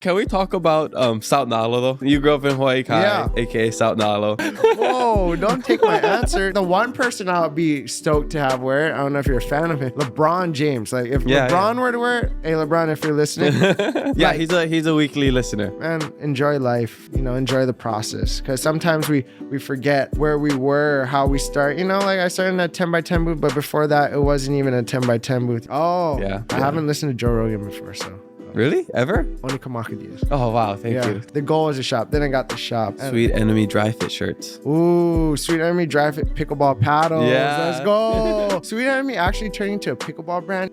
Can we talk about South Nalo though? You grew up in Hawaii Kai, aka South Nalo. Whoa, don't take my answer. The one person I'll be stoked to have wear it, I don't know if you're a fan of it, LeBron James. Like if LeBron were to wear it, hey LeBron, if you're listening. Yeah, he's a weekly listener. And enjoy life, enjoy the process. Because sometimes we forget where we were, how we start. Like I started in a 10x10 booth, but before that, it wasn't even a 10x10 booth. I haven't listened to Joe Rogan before, so. Really? Ever? Only Kamaka Diaz. Oh, wow. Thank you. The goal is a shop. Then I got the shop. Sweet Enemy Dry Fit shirts. Ooh, Sweet Enemy Dry Fit pickleball paddles. Yeah. Let's go. Sweet Enemy actually turning into a pickleball brand.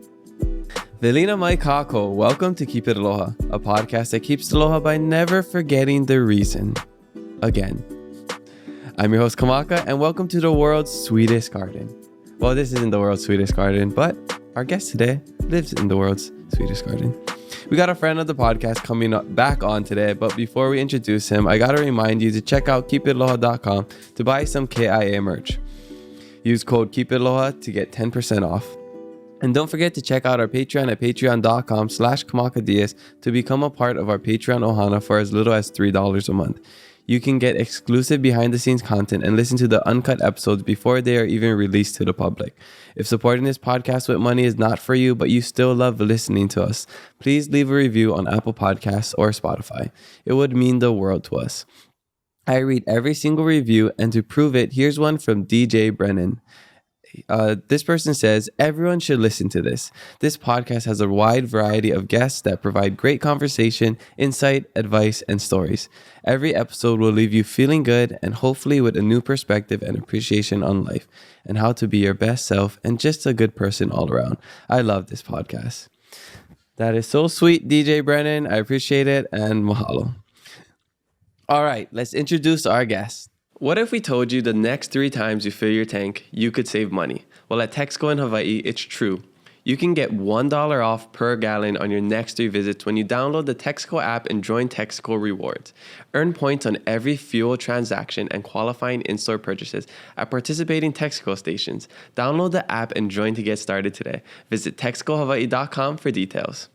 Velina Mai Kako, welcome to Keep It Aloha, a podcast that keeps aloha by never forgetting the reason. Again. I'm your host Kamaka, and welcome to the world's sweetest garden. Well, this isn't the world's sweetest garden, but our guest today lives in the world's sweetest garden. We got a friend of the podcast coming back on today, but before we introduce him, I gotta remind you to check out keepitaloha.com to buy some KIA merch. Use code KEEPITALOHA to get 10% off. And don't forget to check out our Patreon at patreon.com/kamakadias to become a part of our Patreon Ohana for as little as $3 a month. You can get exclusive behind-the-scenes content and listen to the uncut episodes before they are even released to the public. If supporting this podcast with money is not for you, but you still love listening to us, please leave a review on Apple Podcasts or Spotify. It would mean the world to us. I read every single review, and to prove it, here's one from DJ Brennan. This person says, everyone should listen to this. This podcast has a wide variety of guests that provide great conversation, insight, advice, and stories. Every episode will leave you feeling good and hopefully with a new perspective and appreciation on life and how to be your best self and just a good person all around. I love this podcast. That is so sweet, DJ Brennan. I appreciate it, and mahalo. All right, let's introduce our guest. What if we told you the next 3 times you fill your tank, you could save money? Well, at Texaco in Hawaii, it's true. You can get $1 off per gallon on your next 3 visits when you download the Texaco app and join Texaco Rewards. Earn points on every fuel transaction and qualifying in-store purchases at participating Texaco stations. Download the app and join to get started today. Visit texacohawaii.com for details.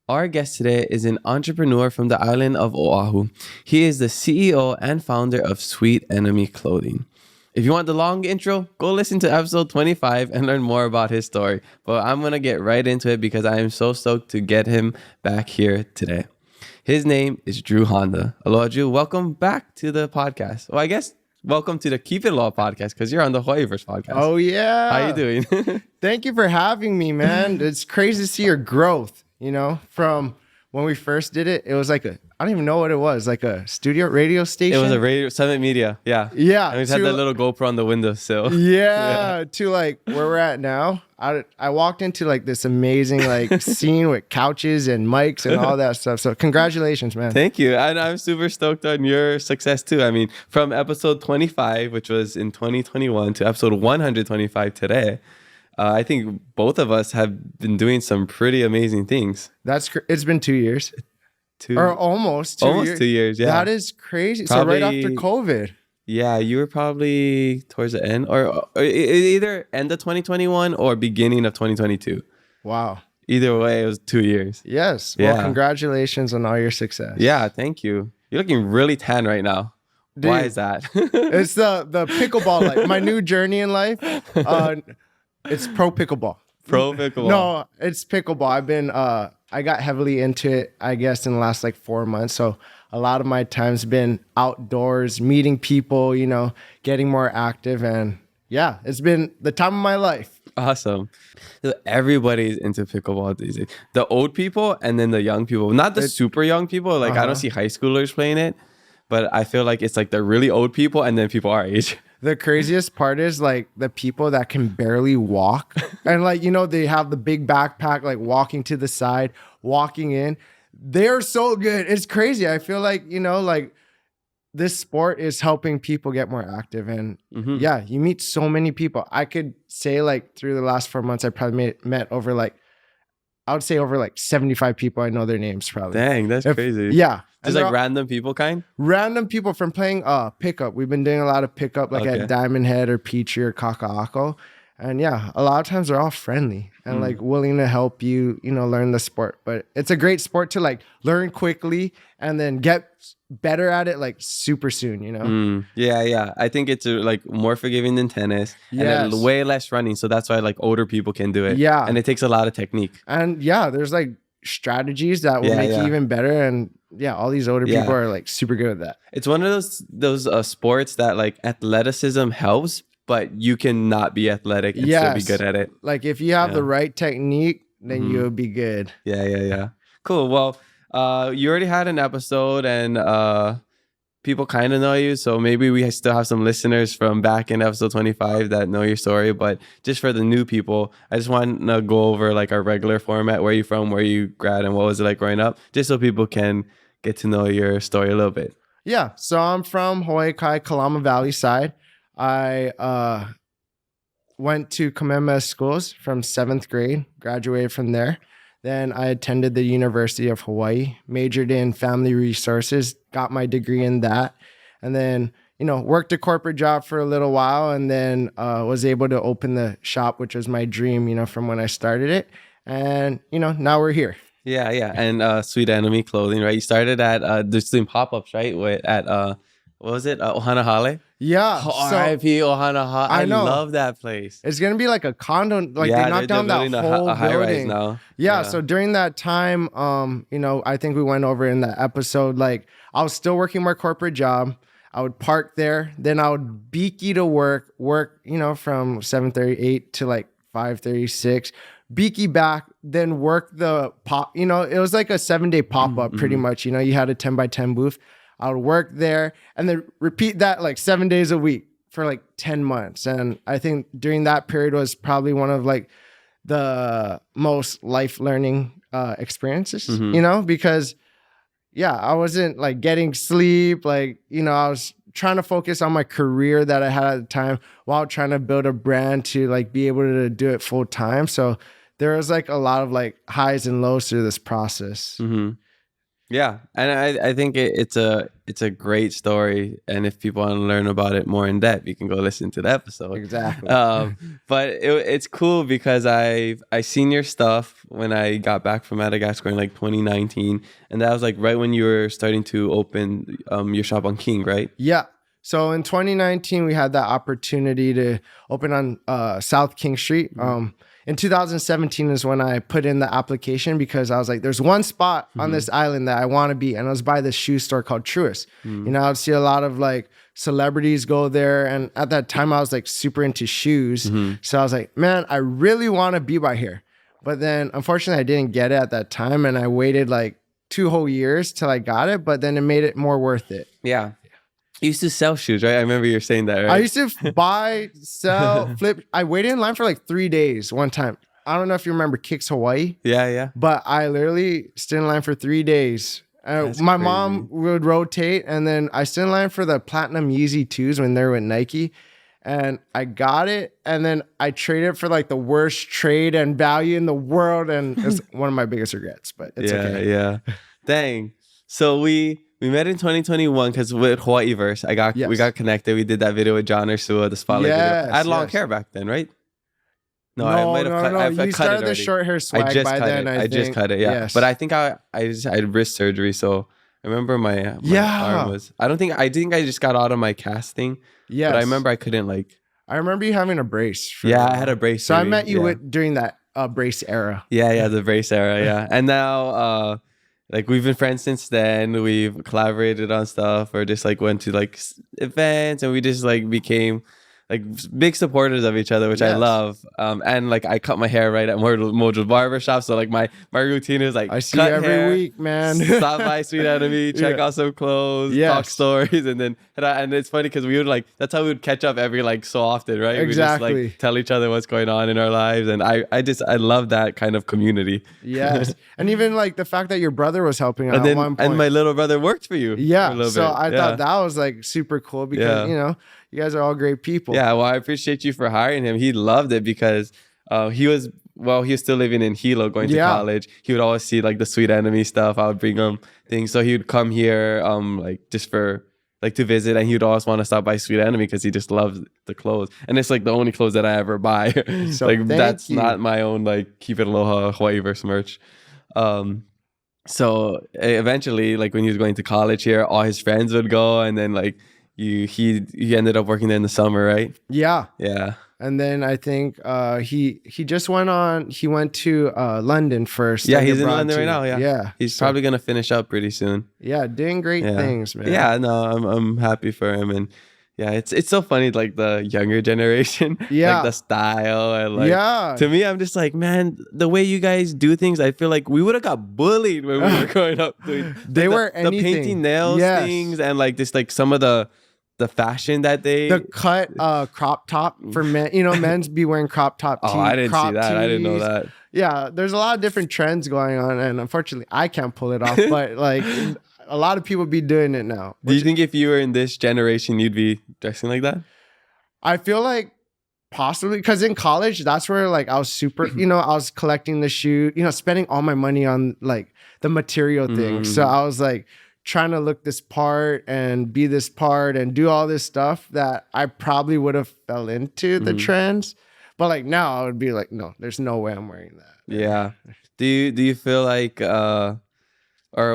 Our guest today is an entrepreneur from the island of Oahu. He is the CEO and founder of Sweet Enemy Clothing. If you want the long intro, go listen to episode 25 and learn more about his story. But I'm going to get right into it because I am so stoked to get him back here today. His name is Drew Honda. Aloha, Drew. Welcome back to the podcast. Well, I guess welcome to the Keep It Aloha podcast because you're on the Hawaiiverse podcast. Oh, yeah. How you doing? Thank you for having me, man. It's crazy to see your growth. From when we first did it, it was like I don't even know what it was, like a studio radio station. It was a radio, Summit Media. Yeah. Yeah. And we just had that little GoPro on the windowsill. Yeah. To like where we're at now. I walked into like this amazing like scene with couches and mics and all that stuff. So congratulations, man. Thank you. And I'm super stoked on your success too. I mean, from episode 25, which was in 2021 to episode 125 today. I think both of us have been doing some pretty amazing things. It's been 2 years. Or almost 2 years. Almost 2 years, yeah. That is crazy. Probably, so right after COVID. Yeah, you were probably towards the end or either end of 2021 or beginning of 2022. Wow. Either way, it was 2 years. Yes. Well, Congratulations on all your success. Yeah, thank you. You're looking really tan right now. Dude, why is that? It's the pickleball life. My new journey in life. It's pro pickleball. Pro pickleball. No, it's pickleball. I got heavily into it, I guess, in the last like 4 months. So a lot of my time's been outdoors, meeting people, getting more active. And yeah, it's been the time of my life. Awesome. So everybody's into pickleball these days. The old people and then the young people. Not the super young people. Like I don't see high schoolers playing it. But I feel like it's like the really old people and then people our age. The craziest part is like the people that can barely walk and like, they have the big backpack, like walking to the side, walking in. They're so good. It's crazy. I feel like, like this sport is helping people get more active. And yeah, you meet so many people. I could say like through the last 4 months, I probably met over like, I would say over like 75 people. I know their names probably. Dang, that's crazy. Yeah. Just like random people kind? Random people from playing pickup. We've been doing a lot of pickup like at Diamond Head or Peachy or Kaka'ako. And yeah, a lot of times they're all friendly and like willing to help you, learn the sport. But it's a great sport to like learn quickly and then get better at it like super soon. Yeah. I think it's like more forgiving than tennis, and Yes. way less running. So that's why like older people can do it. Yeah. And it takes a lot of technique. And yeah, there's like strategies that will make you even better. And yeah, all these older people are like super good at that. It's one of those sports that like athleticism helps, but you cannot be athletic and still be good at it. Like if you have the right technique, then you'll be good. Yeah. Cool. Well, you already had an episode, and people kind of know you, so maybe we still have some listeners from back in episode 25 that know your story. But just for the new people, I just want to go over like our regular format. Where you from? Where you grad? And what was it like growing up? Just so people can get to know your story a little bit. Yeah. So I'm from Hawaii Kai, Kalama Valley side. I went to Kamehameha schools from 7th grade, graduated from there. Then I attended the University of Hawaii, majored in family resources, got my degree in that, and then, worked a corporate job for a little while, and then was able to open the shop, which was my dream, from when I started it. And, now we're here. Yeah. And Sweet Enemy Clothing, right? You started at just doing pop-ups, right? What was it? Ohana Hale? Yeah. R.I.P. Ohana Hale. I love that place. It's going to be like a condo. Like they knocked down that whole a high rise building. now. Yeah. So during that time, I think we went over in that episode, like I was still working my corporate job. I would park there. Then I would beaky to work, from 7:38 to like 5:36. Beaky back, then work the pop. It was like a 7-day pop-up pretty much. You had a 10x10 booth. I would work there and then repeat that like 7 days a week for like 10 months. And I think during that period was probably one of like the most life learning experiences, because I wasn't like getting sleep. Like, I was trying to focus on my career that I had at the time while trying to build a brand to like be able to do it full time. So there was like a lot of like highs and lows through this process. Yeah, and I think it's a great story, and if people want to learn about it more in depth, you can go listen to the episode. Exactly. But it's cool because I seen your stuff when I got back from Madagascar in like 2019, and that was like right when you were starting to open your shop on King, right? Yeah. So in 2019, we had that opportunity to open on South King Street. In 2017 is when I put in the application because I was like, there's one spot on this island that I want to be. And it was by this shoe store called Truist. I would see a lot of like celebrities go there. And at that time I was like super into shoes. So I was like, man, I really want to be by here. But then unfortunately I didn't get it at that time. And I waited like 2 whole years till I got it, but then it made it more worth it. Yeah. You used to sell shoes, right? I remember you saying that, right? I used to buy, sell, flip. I waited in line for like 3 days one time. I don't know if you remember Kicks Hawaii. Yeah. But I literally stood in line for 3 days. My mom would rotate, and then I stood in line for the Platinum Yeezy 2s when they were with Nike. And I got it, and then I traded for like the worst trade and value in the world. And it's one of my biggest regrets, but it's okay. Yeah. Dang. So we met in 2021 because with Hawaii Verse, we got connected. We did that video with John Ursua, the spotlight video. I had long hair back then, right? No, I might have cut. I started the short hair swag by then. I just cut it. Yeah, yes. But I think I had wrist surgery, so I remember my arm was. I think I just got out of my casting. Yeah, but I remember I couldn't like. I remember you having a brace. I had a brace. So I met you during that brace era. Yeah, the brace era. Yeah, and now. Like we've been friends since then. We've collaborated on stuff or just like went to like events, and we just like became like big supporters of each other, which I love. And like I cut my hair right at Mojo's barbershop, so like my routine is like I see you every week, man. Stop by Sweet Enemy, check out some clothes, talk stories, and it's funny because we would like that's how we would catch up every like so often, right? Exactly. We just like tell each other what's going on in our lives, and I love that kind of community. Yes, and even like the fact that your brother was helping out at one point, and my little brother worked for you. Yeah, so I thought that was like super cool because you guys are all great people. Yeah, well, I appreciate you for hiring him. He loved it because he was still living in Hilo, going to college. He would always see like the Sweet Enemy stuff. I would bring him things. So he would come here like just for like to visit, and he'd always want to stop by Sweet Enemy because he just loves the clothes, and it's like the only clothes that I ever buy. So like that's you. not my own like Keep It Aloha Hawaii verse merch. So eventually, like when he was going to college here, all his friends would go, and then like he ended up working there in the summer, right? Yeah. Yeah. And then I think he just he went to London first. Yeah, he's in London right now. Yeah. Yeah. He's probably gonna finish up pretty soon. Yeah, doing great things, man. Yeah, no, I'm happy for him, and yeah, it's so funny, like the younger generation, like the style, and like to me, I'm just like, man, the way you guys do things, I feel like we would have got bullied when we were growing up. Doing the painting nails things, and like just like some of the fashion that the cut crop top for men. You know, men's be wearing crop top. Oh, I didn't see that. I didn't know that. Yeah, there's a lot of different trends going on, and unfortunately, I can't pull it off. But like, a lot of people be doing it now. Do you think if you were in this generation, you'd be dressing like that? I feel like possibly, because in college, that's where like I was super. You know, I was collecting the shoe. You know, spending all my money on like the material things. So I was like trying to look this part and be this part and do all this stuff that I probably would have fell into the trends. But like now I would be like, no, there's no way I'm wearing that. Yeah. Do you feel like or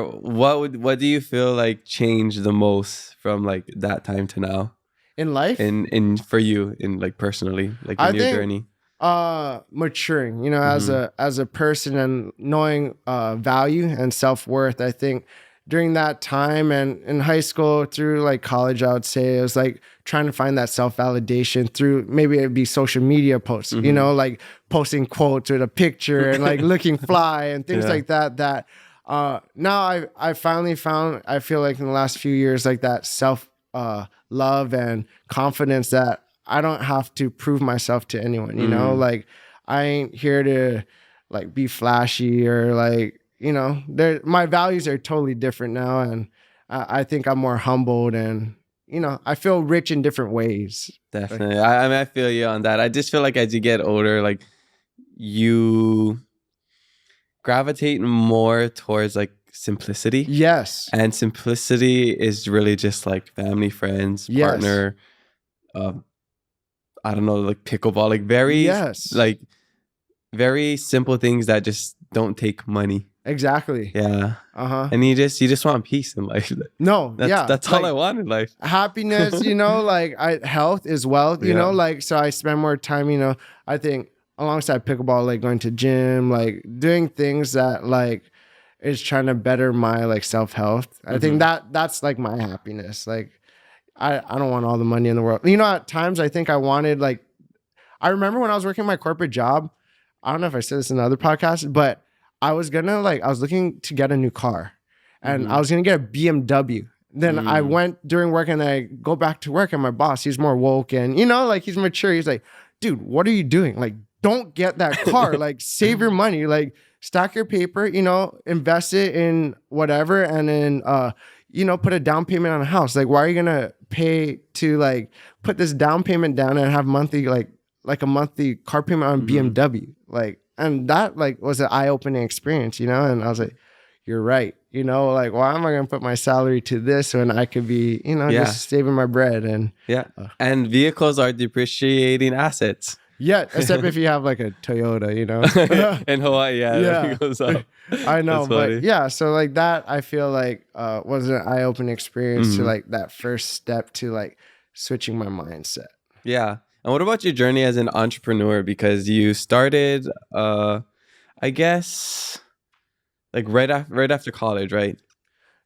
what do you feel like changed the most from like that time to now? In life? In for you, in like personally, like in your journey? Maturing, you know, as a person and knowing value and self-worth. I think during that time and in high school through like college, I would say it was like trying to find that self-validation through, maybe it'd be social media posts, you know, like posting quotes with a picture and like looking fly and things like that. Now I finally found, I feel like in the last few years, like that self love and confidence that I don't have to prove myself to anyone, you know, like I ain't here to like be flashy or like, you know, my values are totally different now. And I think I'm more humbled and, you know, I feel rich in different ways. Definitely. I mean, I feel you on that. I just feel like as you get older, like you gravitate more towards like simplicity. Yes. And simplicity is really just like family, friends, partner, I don't know, like pickleball, like like very simple things that just don't take money. Exactly. Yeah. And you just want peace in life. That's all I want in life. Happiness, you know, like health is wealth, you know, like, so I spend more time, you know, I think alongside pickleball, like going to gym, like doing things that like is trying to better my like self-health. I think that's like my happiness. Like I don't want all the money in the world. You know, at times I think I wanted like, I remember when I was working my corporate job, I don't know if I said this in another podcast, but I was looking to get a new car and I was going to get a BMW. Then I went during work and I go back to work and my boss, he's more woke and, you know, like he's mature. He's like, dude, what are you doing? Like, don't get that car. Like, save your money. Like, stack your paper, you know, invest it in whatever. And then, you know, put a down payment on a house. Like, why are you going to pay to like put this down payment down and have monthly, like a monthly car payment on BMW? Like, and that like was an eye-opening experience, you know? And I was like, you're right. You know, like, why am I going to put my salary to this when I could be, you know, just saving my bread? And and vehicles are depreciating assets. Yeah, except if you have like a Toyota, you know. In Hawaii, it goes up. I know, but yeah, so like that, I feel like was an eye-opening experience to like that first step to like switching my mindset. Yeah. And what about your journey as an entrepreneur? Because you started, I guess, like right after college, right?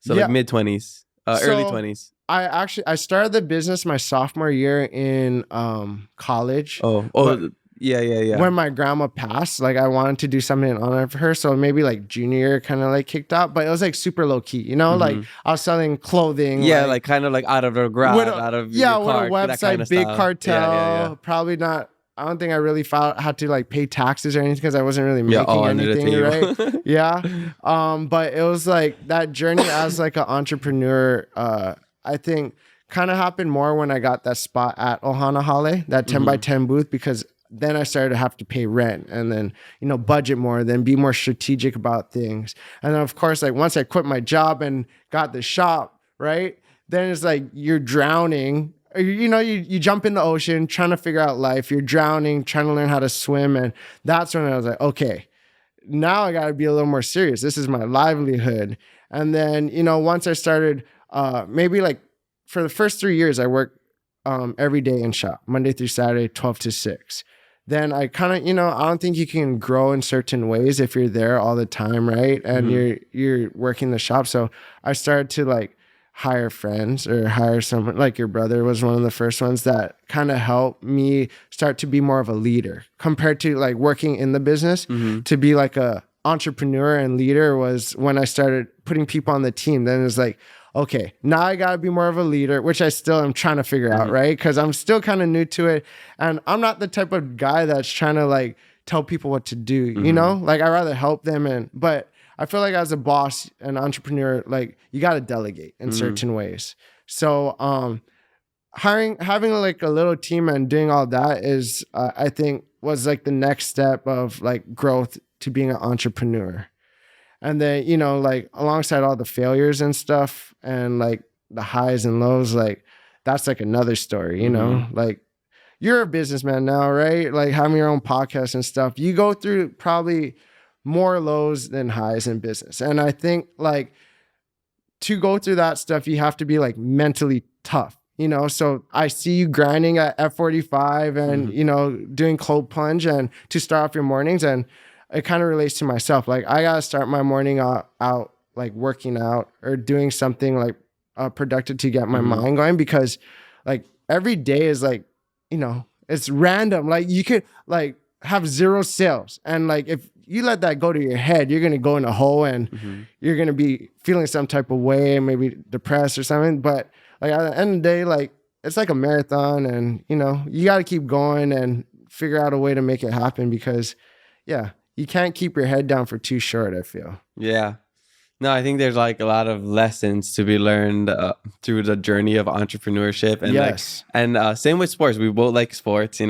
So like mid-20s, early 20s. I started the business my sophomore year in college. Yeah. When my grandma passed, like I wanted to do something in honor of her. So maybe like junior year kind of like kicked out, but it was like super low key, you know, like I was selling clothing. Yeah, like kind of like out of a garage, out of your car, with a website, kind of big style. Cartel. Yeah. Probably not. I don't think I really had to like pay taxes or anything because I wasn't really making anything, right? But it was like that journey as like an entrepreneur, I think kind of happened more when I got that spot at Ohana Hale, that 10 by 10 booth, because then I started to have to pay rent and then, you know, budget more, then be more strategic about things. And then of course, like once I quit my job and got the shop, right? then it's like you're drowning. You jump in the ocean trying to figure out life. You're drowning, trying to learn how to swim. And that's when I was like, okay, now I got to be a little more serious. This is my livelihood. And then, once I started, maybe like for the first 3 years, I worked every day in shop, Monday through Saturday, 12 to 6. Then I kind of, I don't think you can grow in certain ways if you're there all the time, right? And you're working the shop. So I started to like hire friends or hire someone, like your brother was one of the first ones that kind of helped me start to be more of a leader compared to like working in the business. To be like a entrepreneur and leader was when I started putting people on the team. Then it's like, okay, now I gotta be more of a leader, which I still am trying to figure out, right? Because I'm still kind of new to it. And I'm not the type of guy that's trying to like tell people what to do, Like I rather help them. But I feel like as a boss and entrepreneur, like you gotta delegate in certain ways. So having like a little team and doing all that is, I think was like the next step of like growth to being an entrepreneur. And then, like alongside all the failures and stuff and like the highs and lows, like that's like another story, like you're a businessman now, right? Like having your own podcast and stuff, you go through probably more lows than highs in business. And I think like to go through that stuff, you have to be like mentally tough, So I see you grinding at F45 and, doing cold plunge and to start off your mornings, and it kind of relates to myself. Like I got to start my morning out like working out or doing something like productive to get my mind going, because like every day is like, it's random. Like you could like have 0 sales. And like, if you let that go to your head, you're going to go in a hole and you're going to be feeling some type of way, maybe depressed or something. But like at the end of the day, like it's like a marathon, and you got to keep going and figure out a way to make it happen, because you can't keep your head down for too short, I feel. Yeah. No, I think there's like a lot of lessons to be learned through the journey of entrepreneurship. And yes. Same with sports. We both like sports,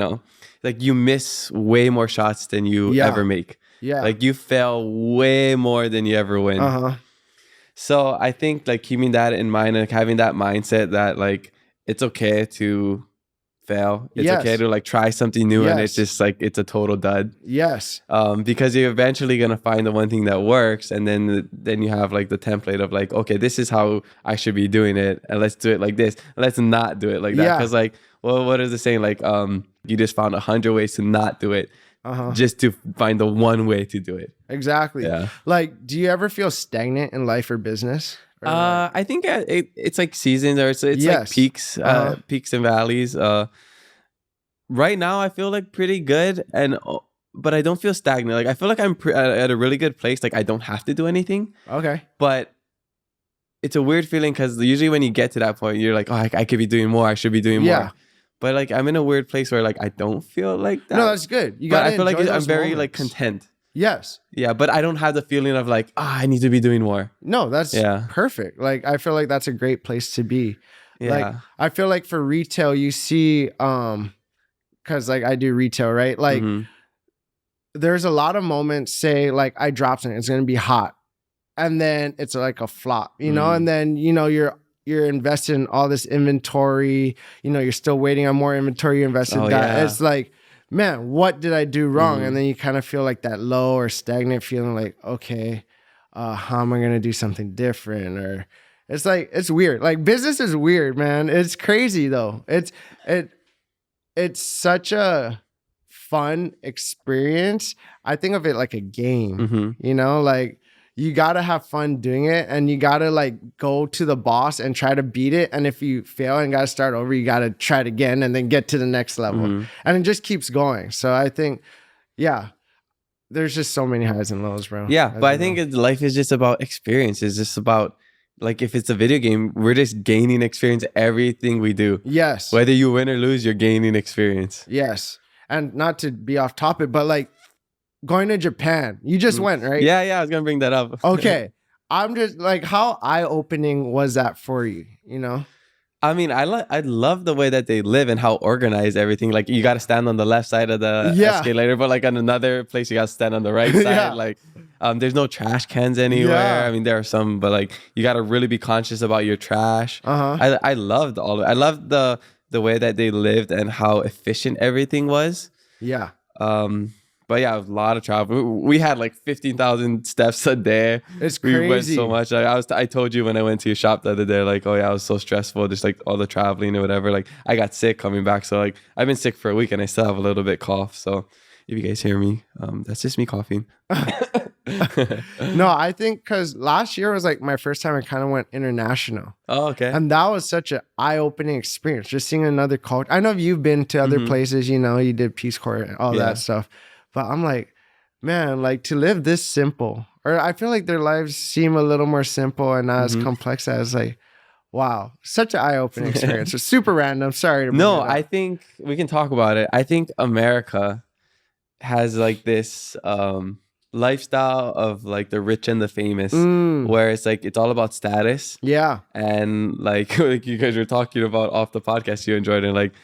like you miss way more shots than you ever make. Yeah. Like you fail way more than you ever win. So I think like keeping that in mind and like, having that mindset that like it's okay to fail. It's okay to like try something new and it's just like it's a total dud. Yes. Because you're eventually gonna find the one thing that works, and then you have like the template of like, okay, this is how I should be doing it, and let's do it like this. Let's not do it like that. Because like, well, what is the saying? Like, you just found 100 ways to not do it. Just to find the one way to do it. Exactly. Yeah. Like, do you ever feel stagnant in life or business? I think it's like seasons, or it's like peaks, peaks and valleys. Right now, I feel like pretty good, but I don't feel stagnant. Like I feel like I'm at a really good place. Like I don't have to do anything. Okay. But it's a weird feeling, because usually when you get to that point, you're like, oh, I could be doing more. I should be doing more. But like I'm in a weird place where like I don't feel like that. No, that's good. I feel like I'm very like content. Yes. Yeah, but I don't have the feeling of like, I need to be doing more. No, that's perfect. Like I feel like that's a great place to be. Yeah. Like I feel like for retail, you see, because like I do retail, right? Like there's a lot of moments, say like I drop something, it's gonna be hot, and then it's like a flop, and then you're invested in all this inventory, you're still waiting on more inventory, you invested that. Yeah. It's like, man, what did I do wrong? And then you kind of feel like that low or stagnant feeling, like, okay, how am I going to do something different? Or it's like, it's weird. Like business is weird, man. It's crazy though. It's such a fun experience. I think of it like a game, like, you got to have fun doing it, and you got to like go to the boss and try to beat it. And if you fail and got to start over, you got to try it again and then get to the next level. And it just keeps going. So I think, there's just so many highs and lows, bro. Yeah. But I think life is just about experience. It's just about like, if it's a video game, we're just gaining experience everything we do. Yes. Whether you win or lose, you're gaining experience. Yes. And not to be off topic, but like, going to Japan, you just went, right? Yeah, I was gonna bring that up. Okay, I'm just like, how eye-opening was that for you? I mean, I love the way that they live and how organized everything. Like you got to stand on the left side of the Yeah. escalator, but like on another place you got to stand on the right side. Yeah. Like, there's no trash cans anywhere. Yeah. I mean, there are some, but like you got to really be conscious about your trash. I loved all of it. I loved the way that they lived and how efficient everything was. Yeah. But yeah, a lot of travel. We had like 15,000 steps a day. It's We went crazy. so much. I told you when I went to your shop the other day, like, oh yeah, I was so stressful, just like all the traveling or whatever. Like I got sick coming back. So like I've been sick for a week and I still have a little bit cough. So if you guys hear me, that's just me coughing. No, I think because last year was like my first time I kind of went international. Oh, okay. And that was such an eye-opening experience, just seeing another culture. I know you've been to other places, you know, you did Peace Corps and all that stuff. But I'm like, man, like to live this simple, or I feel like their lives seem a little more simple and not as complex as like, wow, such an eye-opening experience. It's super random. Sorry to bring it up. I think we can talk about it. I think America has like this lifestyle of like the rich and the famous, where it's like it's all about status. Yeah. And like you guys were talking about off the podcast, you enjoyed it. Like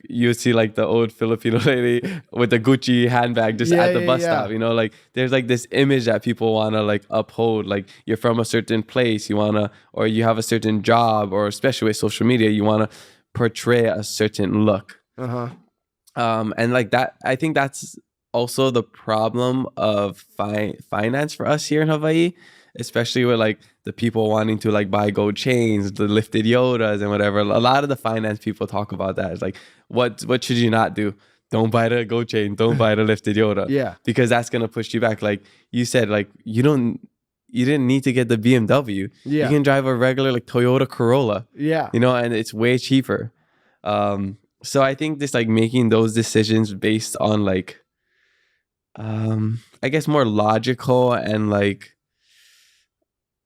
you see like the old Filipino lady with the Gucci handbag just at the bus stop, you know, like there's like this image that people want to like uphold. Like you're from a certain place, you want to, or you have a certain job, or especially with social media, you want to portray a certain look. And like that, I think that's also the problem of finance for us here in Hawaii, especially with like the people wanting to like buy gold chains, the lifted Yodas and whatever. A lot of the finance people talk about that. It's like, what should you not do? Don't buy the gold chain. Don't buy the lifted Yoda. Yeah. Because that's going to push you back. Like you said, like you didn't need to get the BMW. Yeah. You can drive a regular like Toyota Corolla. Yeah. You know, and it's way cheaper. So I think just like making those decisions based on like, I guess more logical and like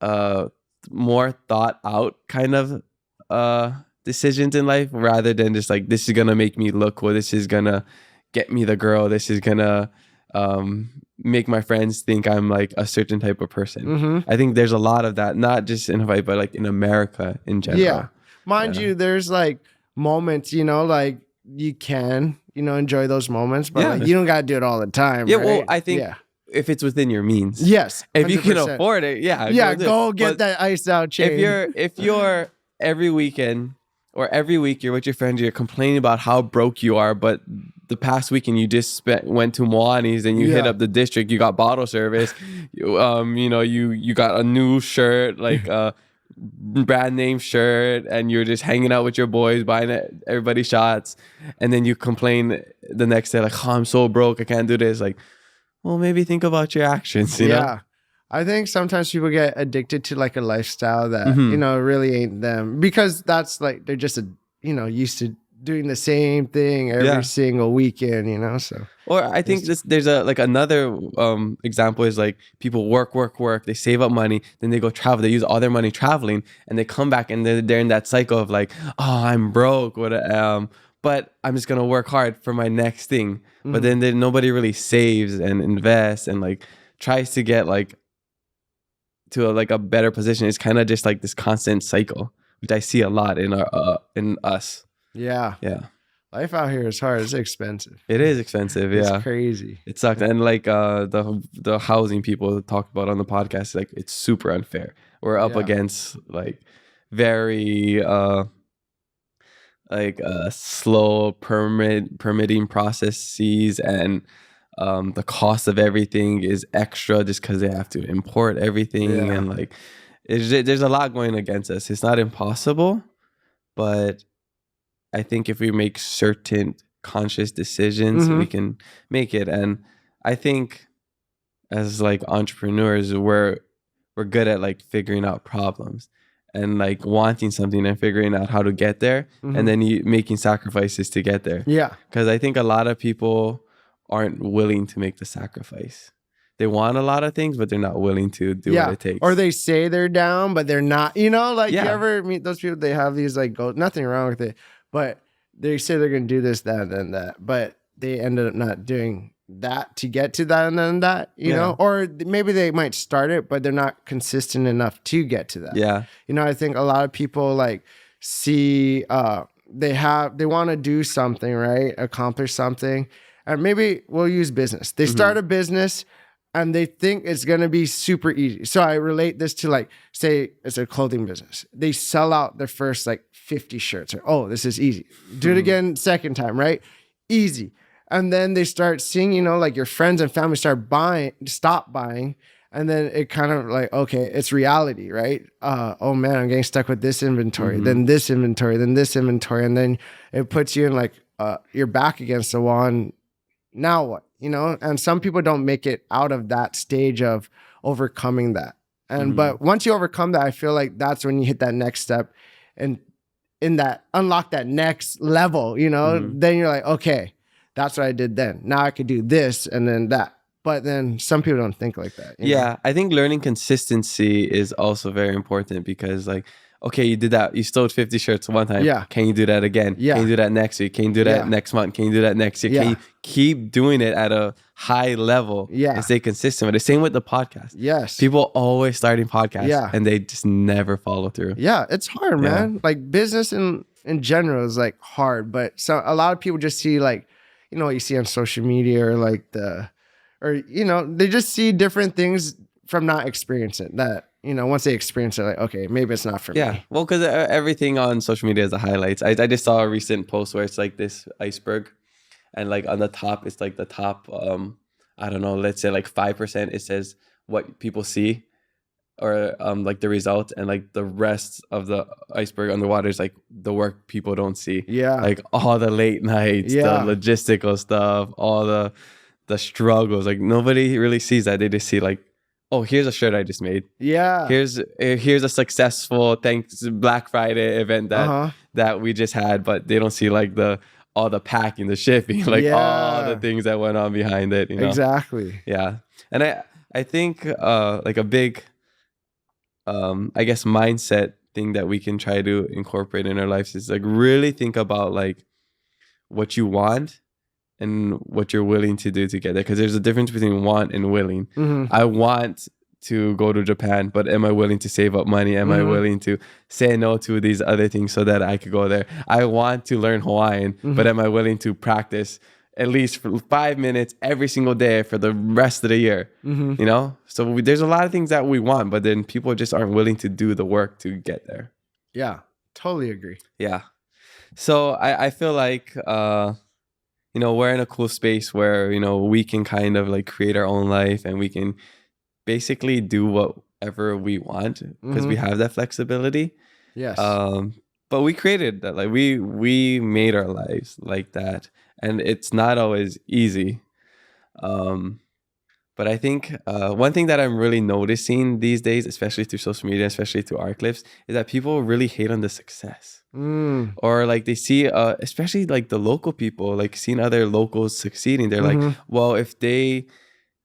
more thought out kind of decisions in life, rather than just like this is gonna make me look cool, this is gonna get me the girl, this is gonna make my friends think I'm like a certain type of person. I think there's a lot of that, not just in Hawaii but like in America in general. Yeah. Mind you, there's like moments, you know, like you can, you know, enjoy those moments, but like you don't gotta do it all the time. Yeah, right? well, I think if it's within your means. Yes. 100%. If you can afford it, go get that iced out chain. If you're every weekend or every week you're with your friends, you're complaining about how broke you are, but the past weekend you just went to Moani's and you hit up the district, you got bottle service, you know, you got a new shirt, like brand name shirt, and you're just hanging out with your boys buying everybody shots, and then you complain the next day like, oh, I'm so broke, I can't do this. Like, well, maybe think about your actions, you know? I think sometimes people get addicted to like a lifestyle that, you know, really ain't them, because that's like, they're just, used to doing the same thing every single weekend, you know? So, or I think there's another example is like people work, they save up money, then they go travel, they use all their money traveling, and they come back and they're in that cycle of like, oh, I'm broke, but I'm just gonna work hard for my next thing. But then nobody really saves and invests and like tries to get like to a better position. It's kind of just like this constant cycle, which I see a lot in us. Yeah. Life out here is hard. It's expensive. It is expensive. It's crazy. It sucks. And like the housing people talk about on the podcast, like it's super unfair. We're up against like very slow permitting processes, and the cost of everything is extra just because they have to import everything, and like there's a lot going against us. It's not impossible, but I think if we make certain conscious decisions, we can make it. And I think as like entrepreneurs, we're good at like figuring out problems and like wanting something and figuring out how to get there, and then making sacrifices to get there. Yeah. Because I think a lot of people aren't willing to make the sacrifice. They want a lot of things, but they're not willing to do what it takes. Or they say they're down, but they're not. You know, like you ever meet those people, they have these like goals, nothing wrong with it, but they say they're going to do this, that, and that, but they ended up not doing that to get to that and then that, you know, or maybe they might start it, but they're not consistent enough to get to that. Yeah. You know, I think a lot of people like see they want to do something, right? Accomplish something. And maybe we'll use business. They start a business and they think it's going to be super easy. So I relate this to like, say it's a clothing business. They sell out their first like 50 shirts. Or, oh, this is easy. Do it again second time, right? Easy. And then they start seeing, you know, like your friends and family stop buying. And then it kind of like, okay, it's reality, right? Oh man, I'm getting stuck with this inventory, then this inventory, then this inventory. And then it puts you in like, your back against the wall. And now what? You know, and some people don't make it out of that stage of overcoming that. And but once you overcome that, I feel like that's when you hit that next step and in that unlock that next level, you know, then you're like, okay, that's what I did then. Now I could do this and then that. But then some people don't think like that. You know? I think learning consistency is also very important because like, okay, you did that. You sold 50 shirts one time. Yeah. Can you do that again? Yeah. Can you do that next week? Can you do that next month? Can you do that next year? Can you keep doing it at a high level and stay consistent with it? Same with the podcast. Yes. People always starting podcasts and they just never follow through. Yeah, it's hard, man. Like business in general is like hard, but a lot of people just see like, you know, what you see on social media or like you know, they just see different things from not experiencing that. You know, once they experience it, like, okay, maybe it's not for me. Yeah, well, because everything on social media is the highlights. I just saw a recent post where it's like this iceberg, and like on the top, it's like the top, I don't know, let's say like 5%. It says what people see, or like the result, and like the rest of the iceberg underwater is like the work people don't see. Yeah, like all the late nights, the logistical stuff, all the struggles. Like nobody really sees that. They just see like, oh, here's a shirt I just made. Yeah. Here's a successful Black Friday event that we just had, but they don't see like all the packing, the shipping, like all the things that went on behind it. You know? Exactly. Yeah. And I think like a big I guess mindset thing that we can try to incorporate in our lives is like really think about like what you want and what you're willing to do to get there, because there's a difference between want and willing. I want to go to Japan, but am I willing to save up money? Am I willing to say no to these other things so that I could go there? I want to learn Hawaiian, but am I willing to practice at least for 5 minutes every single day for the rest of the year? You know, so there's a lot of things that we want, but then people just aren't willing to do the work to get there. Yeah, totally agree. Yeah, so I feel like you know, we're in a cool space where, you know, we can kind of like create our own life and we can basically do whatever we want because we have that flexibility. Yes. But we created that, like we made our lives like that, and it's not always easy. But I think one thing that I'm really noticing these days, especially through social media, especially through our clips, is that people really hate on the success. Or like they see, especially like the local people, like seeing other locals succeeding. They're like, well, if they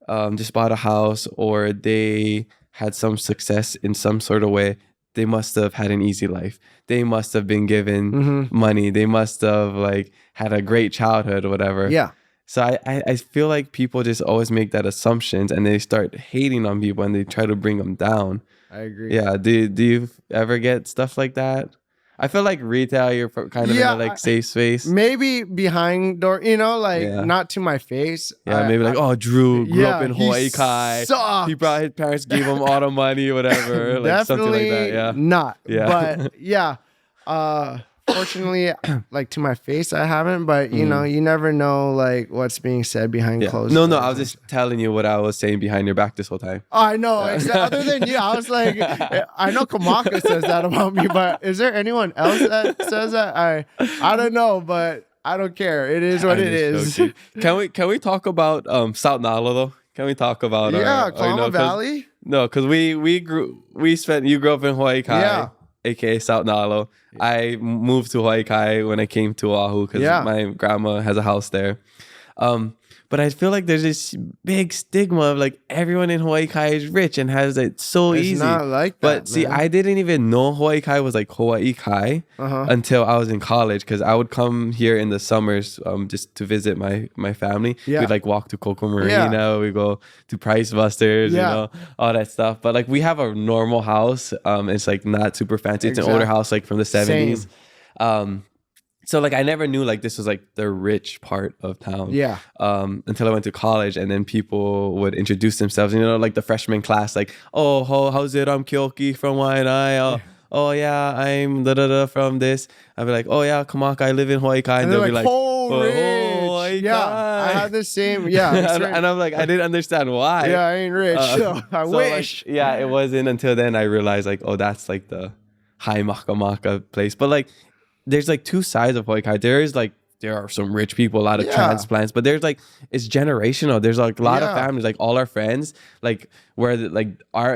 just bought a house or they had some success in some sort of way, they must have had an easy life. They must have been given money. They must have like had a great childhood or whatever. Yeah. So I feel like people just always make that assumptions and they start hating on people and they try to bring them down. I agree. Yeah. Do you ever get stuff like that? I feel like retail, you're kind of in a like safe space. Maybe behind door, you know, like not to my face. Yeah, maybe like, oh, Drew grew up in Hawaii Kai. He brought his parents, gave him all the money, whatever. Like something like that. Yeah. Not. Yeah. But yeah. Fortunately, like to my face, I haven't, but you know, you never know like what's being said behind closed doors. No, I was just telling you what I was saying behind your back this whole time. Oh, I know. Other than you, I was like, I know Kamaka says that about me, but is there anyone else that says that? I don't know, but I don't care. It is what it is. Can we talk about South Nala though? Can we talk about Kalama Valley? No, because you grew up in Hawaii Kai, aka South Nala. I moved to Hawaii Kai when I came to Oahu because my grandma has a house there. But I feel like there's this big stigma of like everyone in Hawaii Kai is rich and has it so It's easy. not like that, But see, man. I didn't even know Hawaii Kai was like Hawaii Kai until I was in college, because I would come here in the summers just to visit my family. Yeah. We'd like walk to Coco Marina, we go to Price Busters, you know, all that stuff. But like we have a normal house. It's like not super fancy. It's an older house like from the 70s. So like I never knew like this was like the rich part of town. Yeah. Until I went to college, and then people would introduce themselves, you know, like the freshman class, like, oh, how's it? I'm Kyoki from Waianae. Oh yeah, I'm da da da from this. I'd be like, oh yeah, Kamaka, I live in Hawaii Kai. And they're like, rich. Hawaii I had the same, and I'm like, I didn't understand why. Yeah, I ain't rich. So I wish. Like, yeah, it wasn't until then I realized like, oh, that's like the high Makamaka place. But like, there's like two sides of Hawaii Kai. There are some rich people, a lot of transplants, but there's like, it's generational. There's like a lot of families, like all our friends, like where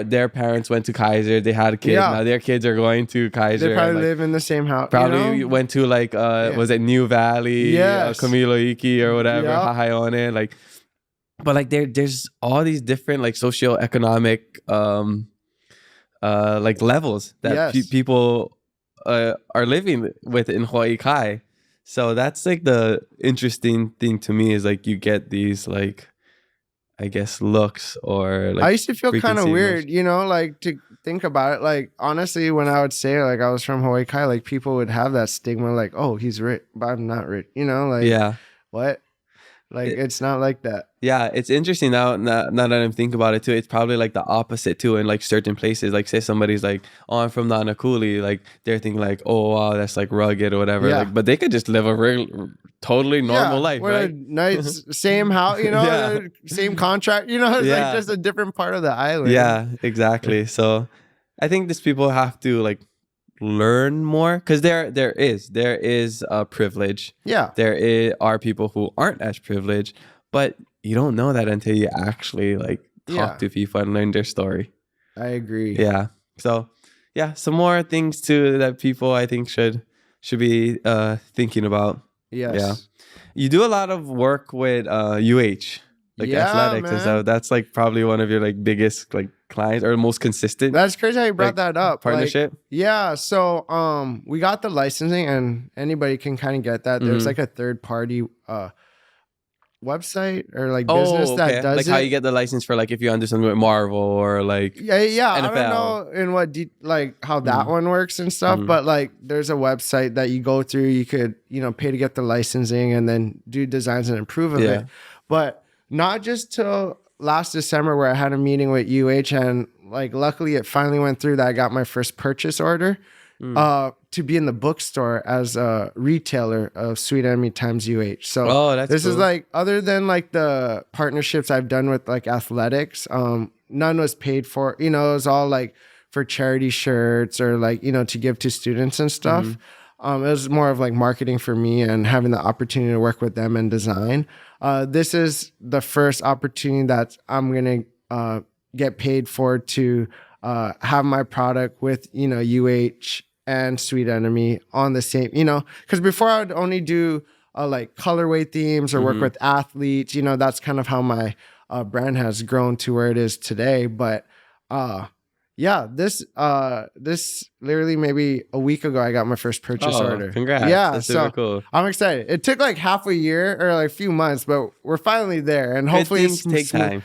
their parents went to Kaiser, they had kids, now their kids are going to Kaiser. They probably live in the same house. Probably went to like, was it New Valley, Camilo Iki or whatever, Hahaione, like, but like there's all these different like socioeconomic like levels that people are living with in Hawaii Kai. So that's like the interesting thing to me, is like you get these like, I guess, looks or like, I used to feel kind of weird, you know, like to think about it. Like honestly, when I would say like I was from Hawaii Kai, like people would have that stigma like, oh, he's rich, but I'm not rich, you know, like what? Like it's not like that. Yeah, it's interesting now that I'm thinking about it too. It's probably like the opposite too in like certain places. Like say somebody's like, oh, I'm from Nanakuli, like they're thinking like, oh wow, that's like rugged or whatever. Like, but they could just live a totally normal life, right? Nice, same house, you know, same contract, you know, it's like just a different part of the island. Yeah, exactly. So I think these people have to like learn more, because there is a privilege. There are people who aren't as privileged, but you don't know that until you actually like talk to people and learn their story. I agree. So some more things too that people I think should be thinking about. You do a lot of work with UH, like athletics and stuff. That's like probably one of your like biggest like clients or most consistent. That's crazy how you brought that up. Partnership. Like, so we got the licensing, and anybody can kind of get that. There's like a third party website or like business that does like it. how you get the license for like if you do something with Marvel or like NFL. I don't know in what like how that one works and stuff, but like there's a website that you go through. You could pay to get the licensing and then do designs and improve of it. But not just till last December where I had a meeting with UH, and like luckily it finally went through that I got my first purchase order to be in the bookstore as a retailer of Sweet Enemy times UH. So this is like, other than like the partnerships I've done with like athletics, none was paid for. It was all like for charity shirts or like, to give to students and stuff. It was more of like marketing for me and having the opportunity to work with them and design. This is the first opportunity that I'm going to get paid for to have my product with, UH and Sweet Enemy on the same, because before I would only do like colorway themes or work with athletes, that's kind of how my brand has grown to where it is today. But this literally maybe a week ago, I got my first purchase order. Congrats. Yeah. That's super cool. I'm excited. It took like half a year or like a few months, but we're finally there. And hopefully it's take time.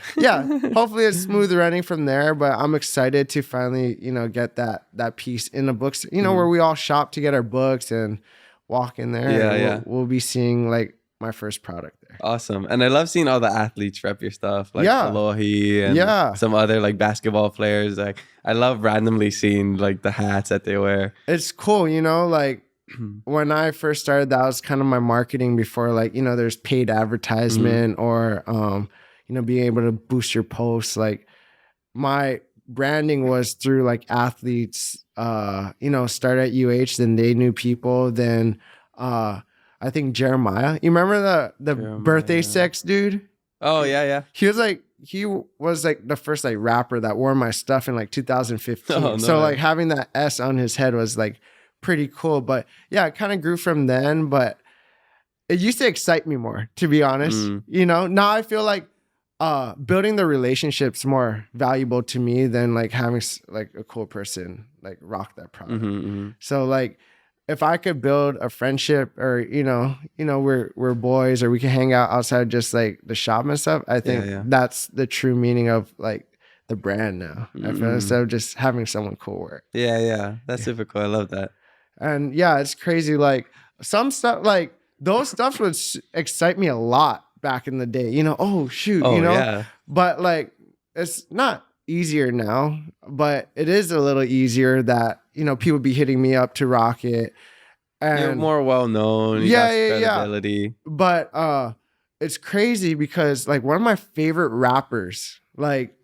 Hopefully it's smooth running from there. But I'm excited to finally, get that piece in the books, where we all shop to get our books and walk in there. We'll be seeing like my first product there. Awesome. And I love seeing all the athletes rep your stuff, like Aloha and some other like basketball players. Like I love randomly seeing like the hats that they wear. It's cool, like when I first started, that was kind of my marketing before, like, there's paid advertisement or being able to boost your posts. Like my branding was through like athletes, start at UH, then they knew people, then I think Jeremiah. You remember the birthday sex dude? Oh yeah. He was like the first like rapper that wore my stuff in like 2015. So like having that S on his head was like pretty cool. But yeah, it kind of grew from then. But it used to excite me more, to be honest. You know, now I feel like building the relationships more valuable to me than like having like a cool person like rock that product. So like if I could build a friendship, or you know we're boys, or we can hang out outside just like the shop and stuff, I think that's the true meaning of like the brand now. I feel, instead of just having someone cool work. That's super cool. I love that. And yeah, it's crazy. Like some stuff, like those stuff would excite me a lot back in the day. You know, oh shoot, you know. But like it's not easier now, but it is a little easier that, you know, people be hitting me up to rock it. And you're more well known. You got credibility. But it's crazy because like one of my favorite rappers, like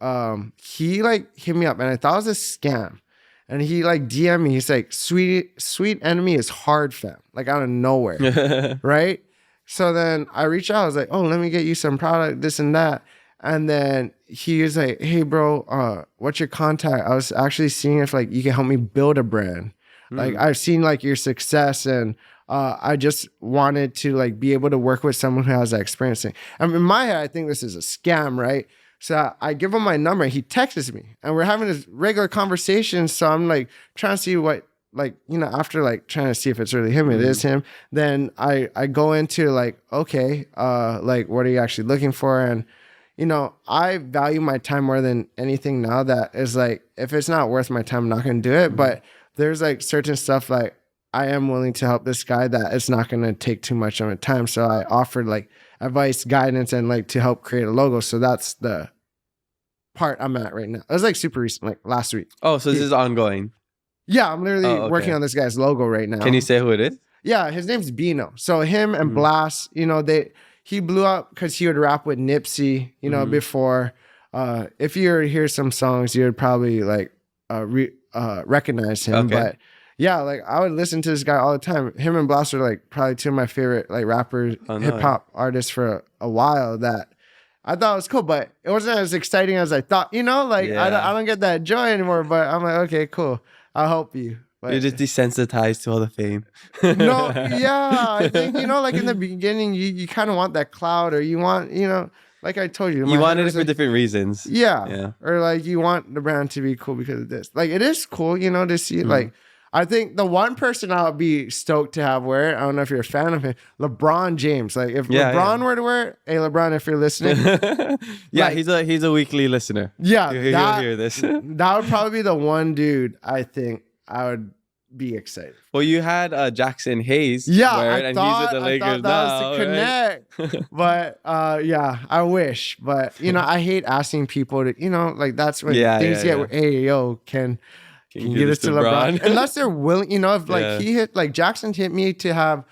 he like hit me up and I thought it was a scam. And he like DM me, he's like, sweet enemy is hard, fam. Like out of nowhere. Right? So then I reached out, I was like, oh, let me get you some product, this and that. And then he was like, hey bro, what's your contact? I was actually seeing if like you can help me build a brand. Like I've seen like your success, and I just wanted to like be able to work with someone who has that experience. I mean, in my head, I think this is a scam, right? So I give him my number, he texts me and we're having this regular conversation. So I'm like trying to see what, like, you know, after like trying to see if it's really him, it is him. Then I go into like, okay, like what are you actually looking for? And, you know, I value my time more than anything now. That is like, if it's not worth my time, I'm not going to do it. But there's like certain stuff like I am willing to help this guy that it's not going to take too much of my time. So I offered like advice, guidance, and like to help create a logo. So that's the part I'm at right now. It was like super recent, like last week. Oh, so this is ongoing. Yeah, I'm literally working on this guy's logo right now. Can you say who it is? Yeah, his name's Bino. So him and Blast, you know, he blew up because he would rap with Nipsey, you know, before. If you were to hear some songs, you would probably like recognize him. Okay. But yeah, like I would listen to this guy all the time. Him and Blast are like probably two of my favorite like rappers, hip hop artists for a while that I thought it was cool, but it wasn't as exciting as I thought, you know, like I don't get that joy anymore, but I'm like, okay, cool. I'll help you. But you're just desensitized to all the fame. No, yeah. I think, you know, like in the beginning, you kind of want that cloud, or you want, you know, like I told you. You wanted it for different reasons. Yeah. Or like you want the brand to be cool because of this. Like it is cool, you know, to see like, I think the one person I'll be stoked to have wear it, I don't know if you're a fan of him, LeBron James. Like if LeBron were to wear it, hey LeBron, if you're listening. Like, he's a weekly listener. Yeah. He'll hear this. That would probably be the one dude I think I would be excited. Well, you had Jackson Hayes wear it, and he's with the Lakers now. That was the connect. Right? But yeah, I wish. But you know, I hate asking people to, you know, like that's when things get, hey, yo, can you give this to LeBron? Unless they're willing, you know, if like he hit, like Jackson hit me to have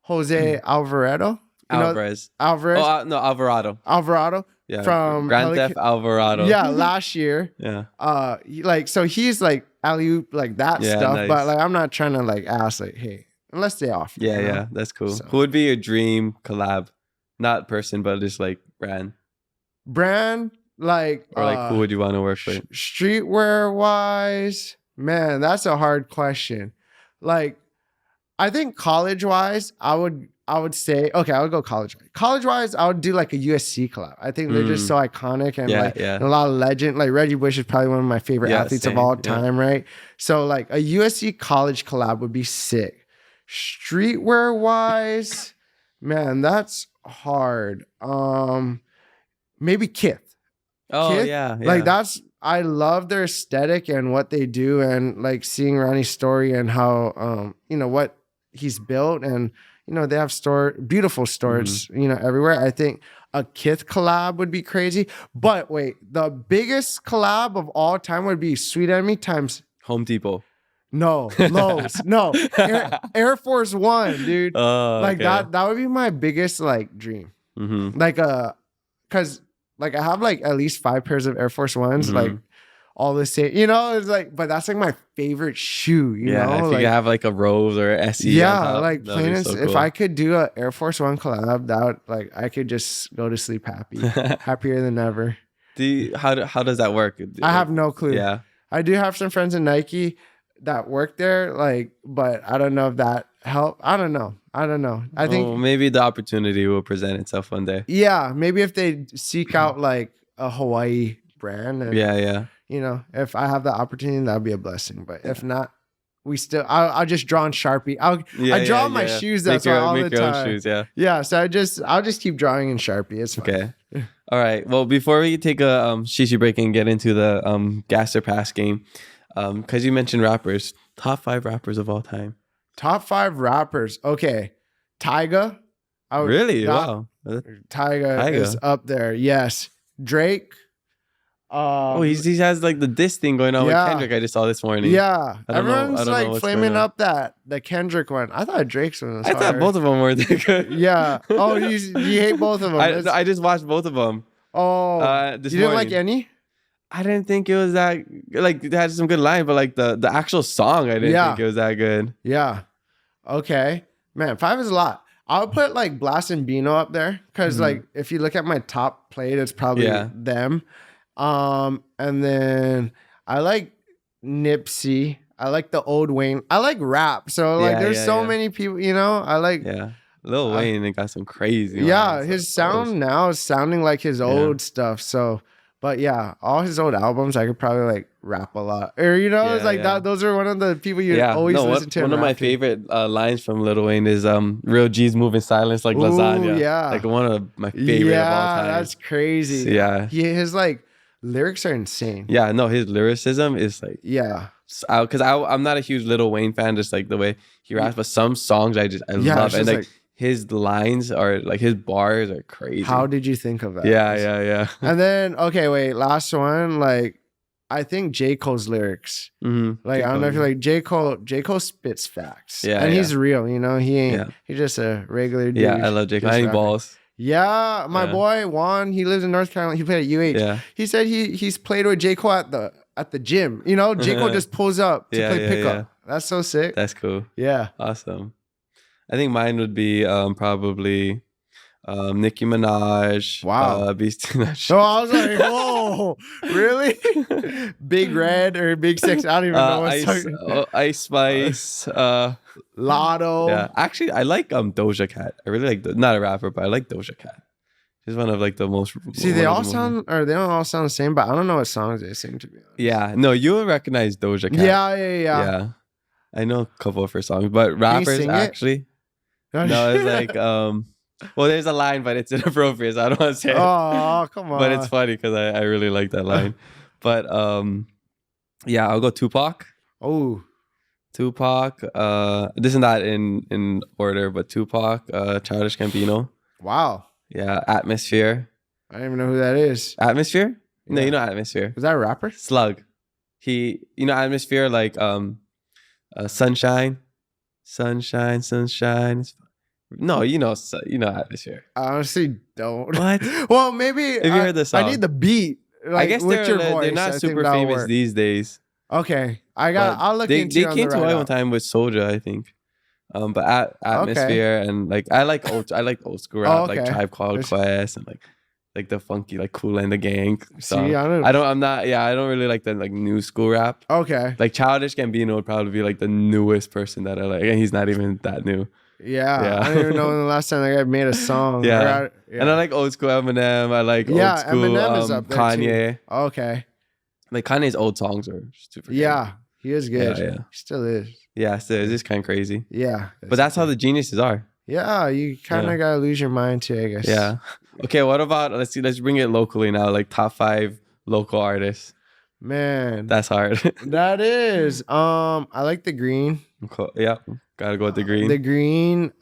Jose Alvarado. Alvarez. Oh, no, Alvarado. Alvarado. Yeah. From Grand Theft Alvarado. Yeah, last year. Yeah. Like, so he's like alley-oop, like that stuff. Nice. But like, I'm not trying to like ask like, hey, unless they offer. Yeah, you know? That's cool. So. Who would be your dream collab? Not person, but just like brand. Brand? Like, or like who would you want to work with? Streetwear wise, man, that's a hard question. Like, I think college wise, I would say, okay, I would go college. College wise, I would do like a USC collab. I think they're just so iconic and and a lot of legend. Like Reggie Bush is probably one of my favorite athletes of all time, right? So like a USC college collab would be sick. Streetwear wise, man, that's hard. Maybe Kith. Oh, Kith? yeah. Like I love their aesthetic and what they do, and like seeing Ronnie's story and how, you know, what he's built, and, you know, they have beautiful stores, you know, everywhere. I think a Kith collab would be crazy. But wait, the biggest collab of all time would be Sweet Enemy times Home Depot. No, Lowe's. No, Air Force One, dude. Like that would be my biggest like dream. Like because like I have like at least 5 pairs of Air Force Ones, like all the same, you know. It's like, but that's like my favorite shoe, you know. If like, you have like a Rose or a SE. Yeah, like plain so cool. If I could do a Air Force One collab, that would, like, I could just go to sleep happy, happier than ever. How does that work? I have no clue. Yeah, I do have some friends in Nike that work there, like, but I don't know if that help. I don't know. I think maybe the opportunity will present itself one day. yeah, maybe if they seek out like a Hawaii brand and Yeah. you know, if I have the opportunity, that'd be a blessing. But if not, I'll just draw on Sharpie. I draw on my shoes. That's why all the time. Own shoes, yeah. So I'll just keep drawing in Sharpie. It's fine. Okay. All right. Well, before we take a shishi break and get into the gas or pass game, because you mentioned rappers, top 5 rappers of all time. Top 5 rappers. Okay, Tyga. Really? Wow. Tyga is up there. Yes. Drake. He has like the diss thing going on with Kendrick. I just saw this morning. Yeah, everyone's like flaming up the Kendrick one. I thought Drake's one was hard. thought both of them were good. Yeah. Oh, you hate both of them. I just watched both of them. Oh, you didn't like any? I didn't think it was that like it had some good lines, but like the actual song, I didn't think it was that good. Yeah. Okay, man, 5 is a lot. I'll put like Blast and Beano up there because like if you look at my top plate, it's probably them. And then I like Nipsey. I like the old Wayne. I like rap. So like there's so many people, you know, I like Lil Wayne got some crazy his sound now is sounding like his old stuff. So but yeah, all his old albums I could probably like rap a lot. Or you know, it's like that those are one of the people you always listen to. One of my favorite lines from Lil Wayne is real G's move in silence like lasagna. Yeah. Like one of my favorite of all time. That's crazy. Yeah. His like lyrics are insane. Yeah, no, his lyricism is like because I'm not a huge Lil Wayne fan, just like the way he raps, but some songs I love, and like his lines are like his bars are crazy. How did you think of that? Yeah. And then okay, wait, last one. Like I think J. Cole's lyrics. Like I don't know if you like J. Cole spits facts. Yeah, and he's real. You know, he ain't. He's just a regular dude. Yeah, I love J. Cole. I balls. Yeah, my boy Juan, he lives in North Carolina. He played at UH. Yeah. He said he's played with J. Cole at the gym. You know, J. Cole just pulls up to play pickup. Yeah. That's so sick. That's cool. Yeah. Awesome. I think mine would be probably Nicki Minaj. Wow. Beastie. So I was like, whoa, really? Big Red or Big Six? I don't even know what's talking. Ice Spice. Lotto. Yeah. Actually, I like Doja Cat. I really like not a rapper, but I like Doja Cat. She's one of like the most. See, they don't all sound the same, but I don't know what songs they sing, to be honest. Yeah. No, you will recognize Doja Cat. Yeah. I know a couple of her songs, but rappers actually. No, it's like well, there's a line, but it's inappropriate, so I don't want to say it. Oh, come on. But it's funny because I really like that line. But yeah, I'll go Tupac. Oh. Tupac. This is not in order, but Tupac, Childish Gambino. Wow. Yeah, Atmosphere. I don't even know who that is. Atmosphere? Yeah. No, you know Atmosphere. Is that a rapper? Slug. You know Atmosphere, like Sunshine. No, you know Atmosphere. I honestly don't. What? Well, maybe if you heard the song. I need the beat. Like, I guess they're not super famous these days. Okay, I'll look into. They came to Hawaii one time with Soulja, I think. But Atmosphere and like I like old school rap, like Tribe Called Quest and like the funky like Kool and the Gang. So I don't really like the like new school rap. Okay. Like Childish Gambino would probably be like the newest person that I like, and he's not even that new. Yeah. I don't even know when the last time I made a song. And I like old school Eminem. I like old school Eminem is up there Kanye. Too. Okay. Like Kanye's old songs are super good. Yeah, he is good. Yeah. He still is. Yeah, so it's just kind of crazy. Yeah. But that's how the geniuses are. Yeah, you kind of gotta lose your mind too, I guess. Yeah. Okay, what about let's bring it locally now, like top 5 local artists. Man. That's hard. That is. I like The Green. Cool. Yeah. Gotta go with The Green. The Green.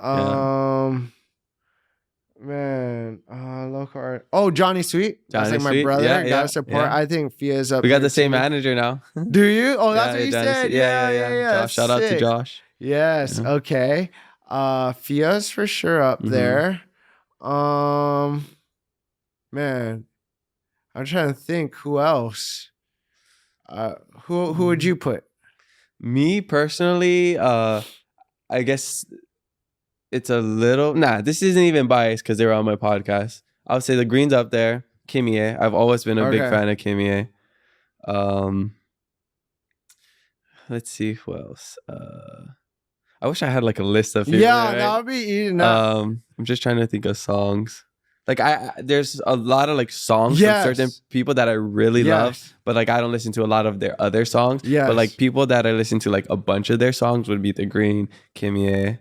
Man, local art. Oh, Johnny Sweet. That's like my brother. Gotta support. Yeah. I think Fia's up. We got the same manager now. Do you? Oh, that's what you Johnny said. Yeah. Josh, shout out to Josh. Yes. Yeah. Okay. Fia's for sure up there. Man, I'm trying to think who else. Who would you put? Me personally, I guess it's a little this isn't even biased because they were on my podcast. I would say The Green's up there. Kimie. I've always been a big fan of Kimie. Let's see who else. I wish I had like a list of favorite. Yeah, right? that would be eating up. I'm just trying to think of songs. Like there's a lot of like songs Yes. from certain people that I really love, Yes. but like I don't listen to a lot of their other songs. Yes. But like people that I listen to like a bunch of their songs would be The Green, Kimye,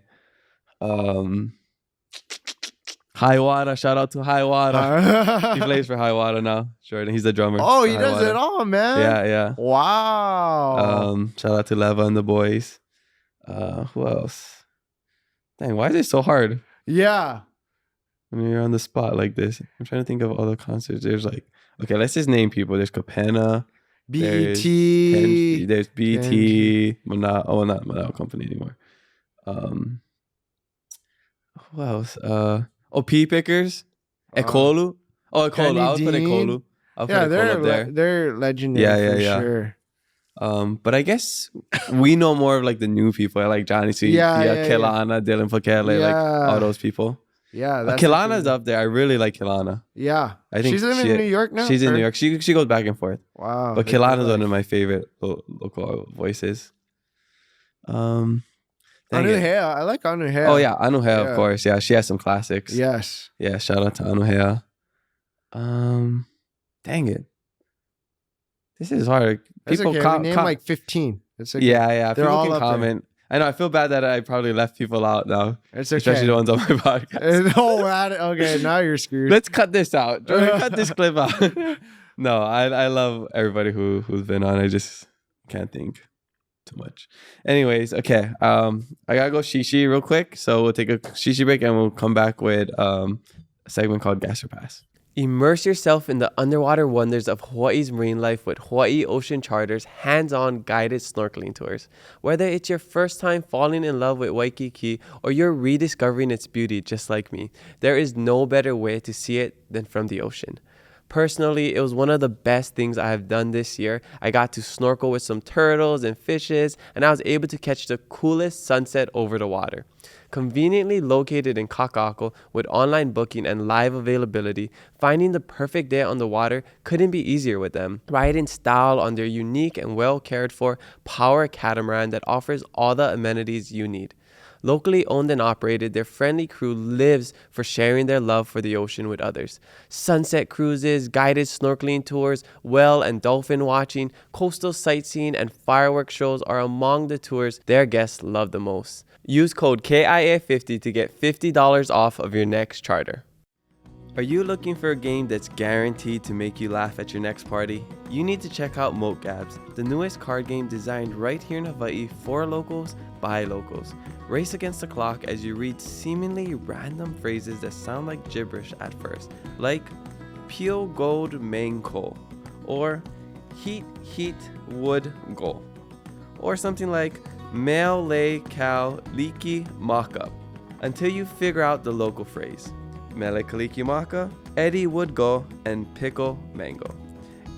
High Water. Shout out to High Water. He plays for High Water now. Jordan, he's the drummer. Oh, for he High does Water. it all, man. Yeah. Wow. Shout out to Leva and the boys. Who else? Dang, why is it so hard? Yeah. When you're on the spot like this, I'm trying to think of other concerts. There's like, okay, let's just name people. There's Capenna, BET. there's BT, not Manal Company anymore. Who else? P Pickers, Ekolu. Oh, Ekolu. Kenny I would put Dean. Ekolu. I'll put Yeah, Ekolu up there. they're legendary for sure. But I guess we know more of like the new people. I like Johnny C, Kelana, Dylan Fakele, like all those people. Yeah, that's Kelana's up there. I really like Kelana. Yeah, I think she's living in New York now. She's in New York. She goes back and forth. Wow, But Kelana's one of my favorite local voices. Anu Hea. I like Anu Hea. Oh yeah, Anu Hea, of course. Yeah, she has some classics. Yes. Yeah, shout out to Anu Hea. Dang it. This is hard. People name like 15. It's okay. Yeah. They're people all can up comment. there. I know. I feel bad that I probably left people out now. It's okay. Especially the ones on my podcast. Okay, now you're screwed. Let's cut this out. Jordan, cut this clip out. No, I love everybody who's been on. I just can't think too much. Anyways, okay. I gotta go shishi real quick. So we'll take a shishi break and we'll come back with a segment called Gas or Pass. Immerse yourself in the underwater wonders of Hawaii's marine life with Hawaii Ocean Charter's hands-on guided snorkeling tours. Whether it's your first time falling in love with Waikiki or you're rediscovering its beauty just like me, there is no better way to see it than from the ocean. Personally, it was one of the best things I have done this year. I got to snorkel with some turtles and fishes, and I was able to catch the coolest sunset over the water. Conveniently located in Kaka'ako with online booking and live availability, finding the perfect day on the water couldn't be easier with them. Ride in style on their unique and well cared for power catamaran that offers all the amenities you need. Locally owned and operated, their friendly crew lives for sharing their love for the ocean with others. Sunset cruises, guided snorkeling tours, whale and dolphin watching, coastal sightseeing, and fireworks shows are among the tours their guests love the most. Use code KIA50 to get $50 off of your next charter. Are you looking for a game that's guaranteed to make you laugh at your next party? You need to check out Moat Gabs, the newest card game designed right here in Hawaii for locals by locals. Race against the clock as you read seemingly random phrases that sound like gibberish at first, like Pio Gold Mango, or Heat Wood Go, or something like Male Lay Cow Liki Maka, until you figure out the local phrase. Mele Kaliki Maka, Eddie Would Go, and Pickle Mango.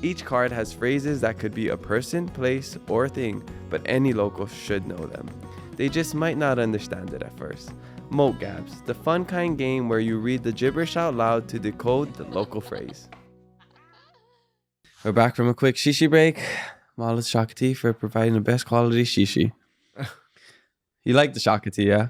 Each card has phrases that could be a person, place, or thing, but any local should know them. They just might not understand it at first. Moat Gabs, the fun kind game where you read the gibberish out loud to decode the local phrase. We're back from a quick shishi break. Mahalo Shakti for providing the best quality shishi. You like the Shakti, yeah?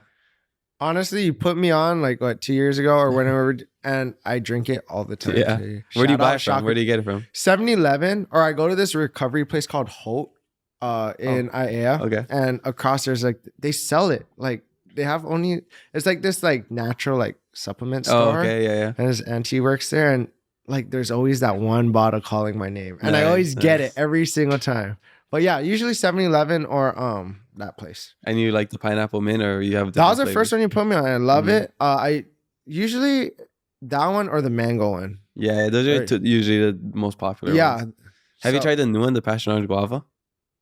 Honestly, you put me on like 2 years ago or whenever, and I drink it all the time. Yeah. Where do you buy it from? Where do you get it from? 7-Eleven, or I go to this recovery place called Hope in Aiea. Okay. And across there's like, they sell it. Like they have only, it's like this like natural like supplement store. Oh, okay, yeah. And his auntie works there, and like there's always that one bottle calling my name. And I always get it every single time. But yeah, usually 7-Eleven or that place. And you like the pineapple mint, or you have that was the first one you put me on. I love it. I usually that one or the mango one. Yeah, those are usually the most popular ones. Have you tried the new one, the passion orange guava?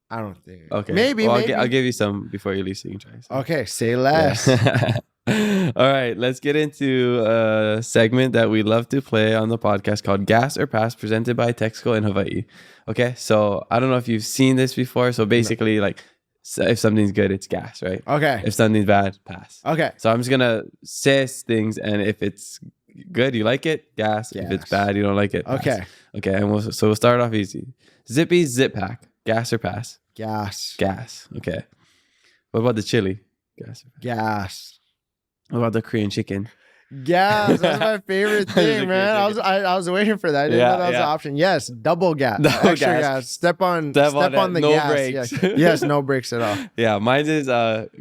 I don't think. Okay. Maybe. I'll give you some before you leave so you can try some. Okay, say less. Yeah. All right, let's get into a segment that we love to play on the podcast called Gas or Pass, presented by Texaco in Hawaii. Okay, so I don't know if you've seen this before. So basically, like, if something's good, it's gas, right? Okay. If something's bad, pass. Okay. So I'm just gonna say things, and if it's good, you like it, gas. If it's bad, you don't like it, pass. Okay. And we'll start off easy. Zippy Zip Pack, gas or pass? Gas. Gas. Okay. What about the chili? Gas or pass? Gas. What about the Korean chicken? Gas. That's my favorite thing, man. I was waiting for that. I didn't know that was an option. Yes, double gas. Double Extra gas. Step on the no gas. brakes. Yes, no brakes at all. Yeah, mine is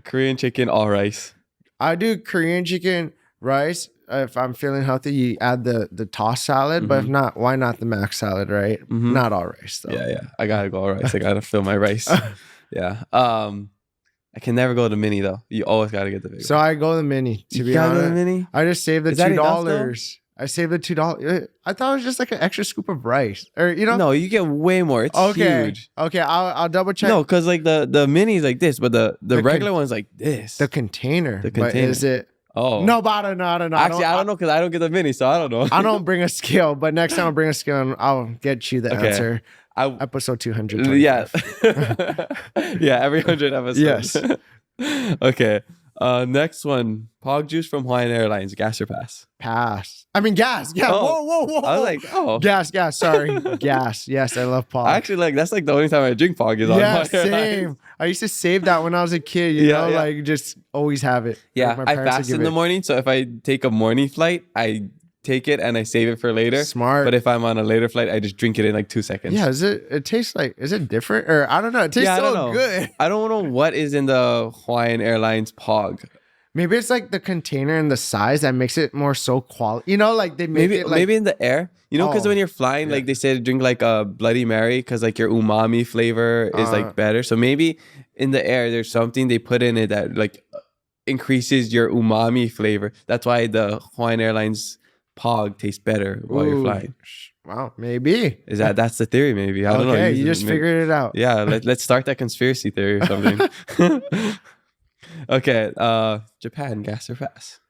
Korean chicken, all rice. I do Korean chicken, rice. If I'm feeling healthy, you add the tossed salad. But if not, why not the mac salad, right? Not all rice, though. Yeah. I gotta go all rice. I gotta fill my rice. Yeah. I can never go to mini though. You always gotta get the big. So I go the mini. To be honest, mini? I just saved the Is that $2. I saved the $2. I thought it was just like an extra scoop of rice, or No, you get way more. It's huge. Okay, I'll double check. No, because like the mini is like this, but the regular one's like this. The container. The container. But is it? Oh No, but I don't know. Actually, I don't know because I don't get the mini, so I don't know. I don't bring a scale, but next time I'll bring a scale and I'll get you the answer. Episode 200. Yeah. Yeah, every 100 episodes. Yes. Okay. Next one. Pog juice from Hawaiian Airlines. Gas or pass? Pass. I mean gas. Yeah. Oh. Whoa. I was like, oh. Gas. Sorry. Gas. Yes, I love Pog. Actually, like that's like the only time I drink Pog is on Hawaiian same. Airlines. I used to save that when I was a kid, you know, like just always have it. Yeah, Like, my I parents would fast give in the it. morning, so if I take a morning flight, I take it and I save it for later. Smart. But if I'm on a later flight, I just drink it in like 2 seconds. Yeah, it tastes like, is it different? Or I don't know. It tastes I don't so know. good. I don't know what is in the Hawaiian Airlines Pog. Maybe it's like the container and the size that makes it more so quality. You know, like they make it like, maybe in the air. You know, because when you're flying, like they say to drink like a Bloody Mary because like your umami flavor is like better. So maybe in the air, there's something they put in it that like increases your umami flavor. That's why the Hawaiian Airlines Pog tastes better while you're flying. Wow, maybe. That's the theory? Maybe I don't know. Okay, you just figured it out. Yeah, let's start that conspiracy theory or something. Okay, Japan, gas or pass?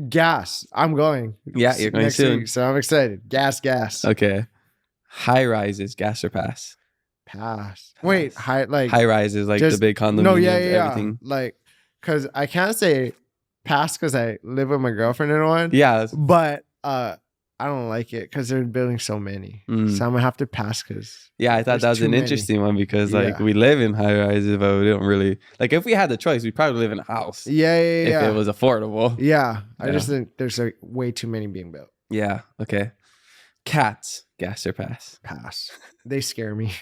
Gas. I'm going. Yeah, you're going next soon. week, so I'm excited. Gas. Okay, high rises, gas or pass? Pass. Wait, high rises like just, the big condominiums. No, yeah. Everything. Like, cause I can't say pass because I live with my girlfriend in one. Yeah, but I don't like it because they're building so many. So I'm gonna have to pass because I thought that was an interesting one because like we live in high rises, but we don't really like if we had the choice, we'd probably live in a house. Yeah. If it was affordable. Yeah. I just think there's like way too many being built. Yeah. Okay. Cats, gas or pass? Pass. They scare me.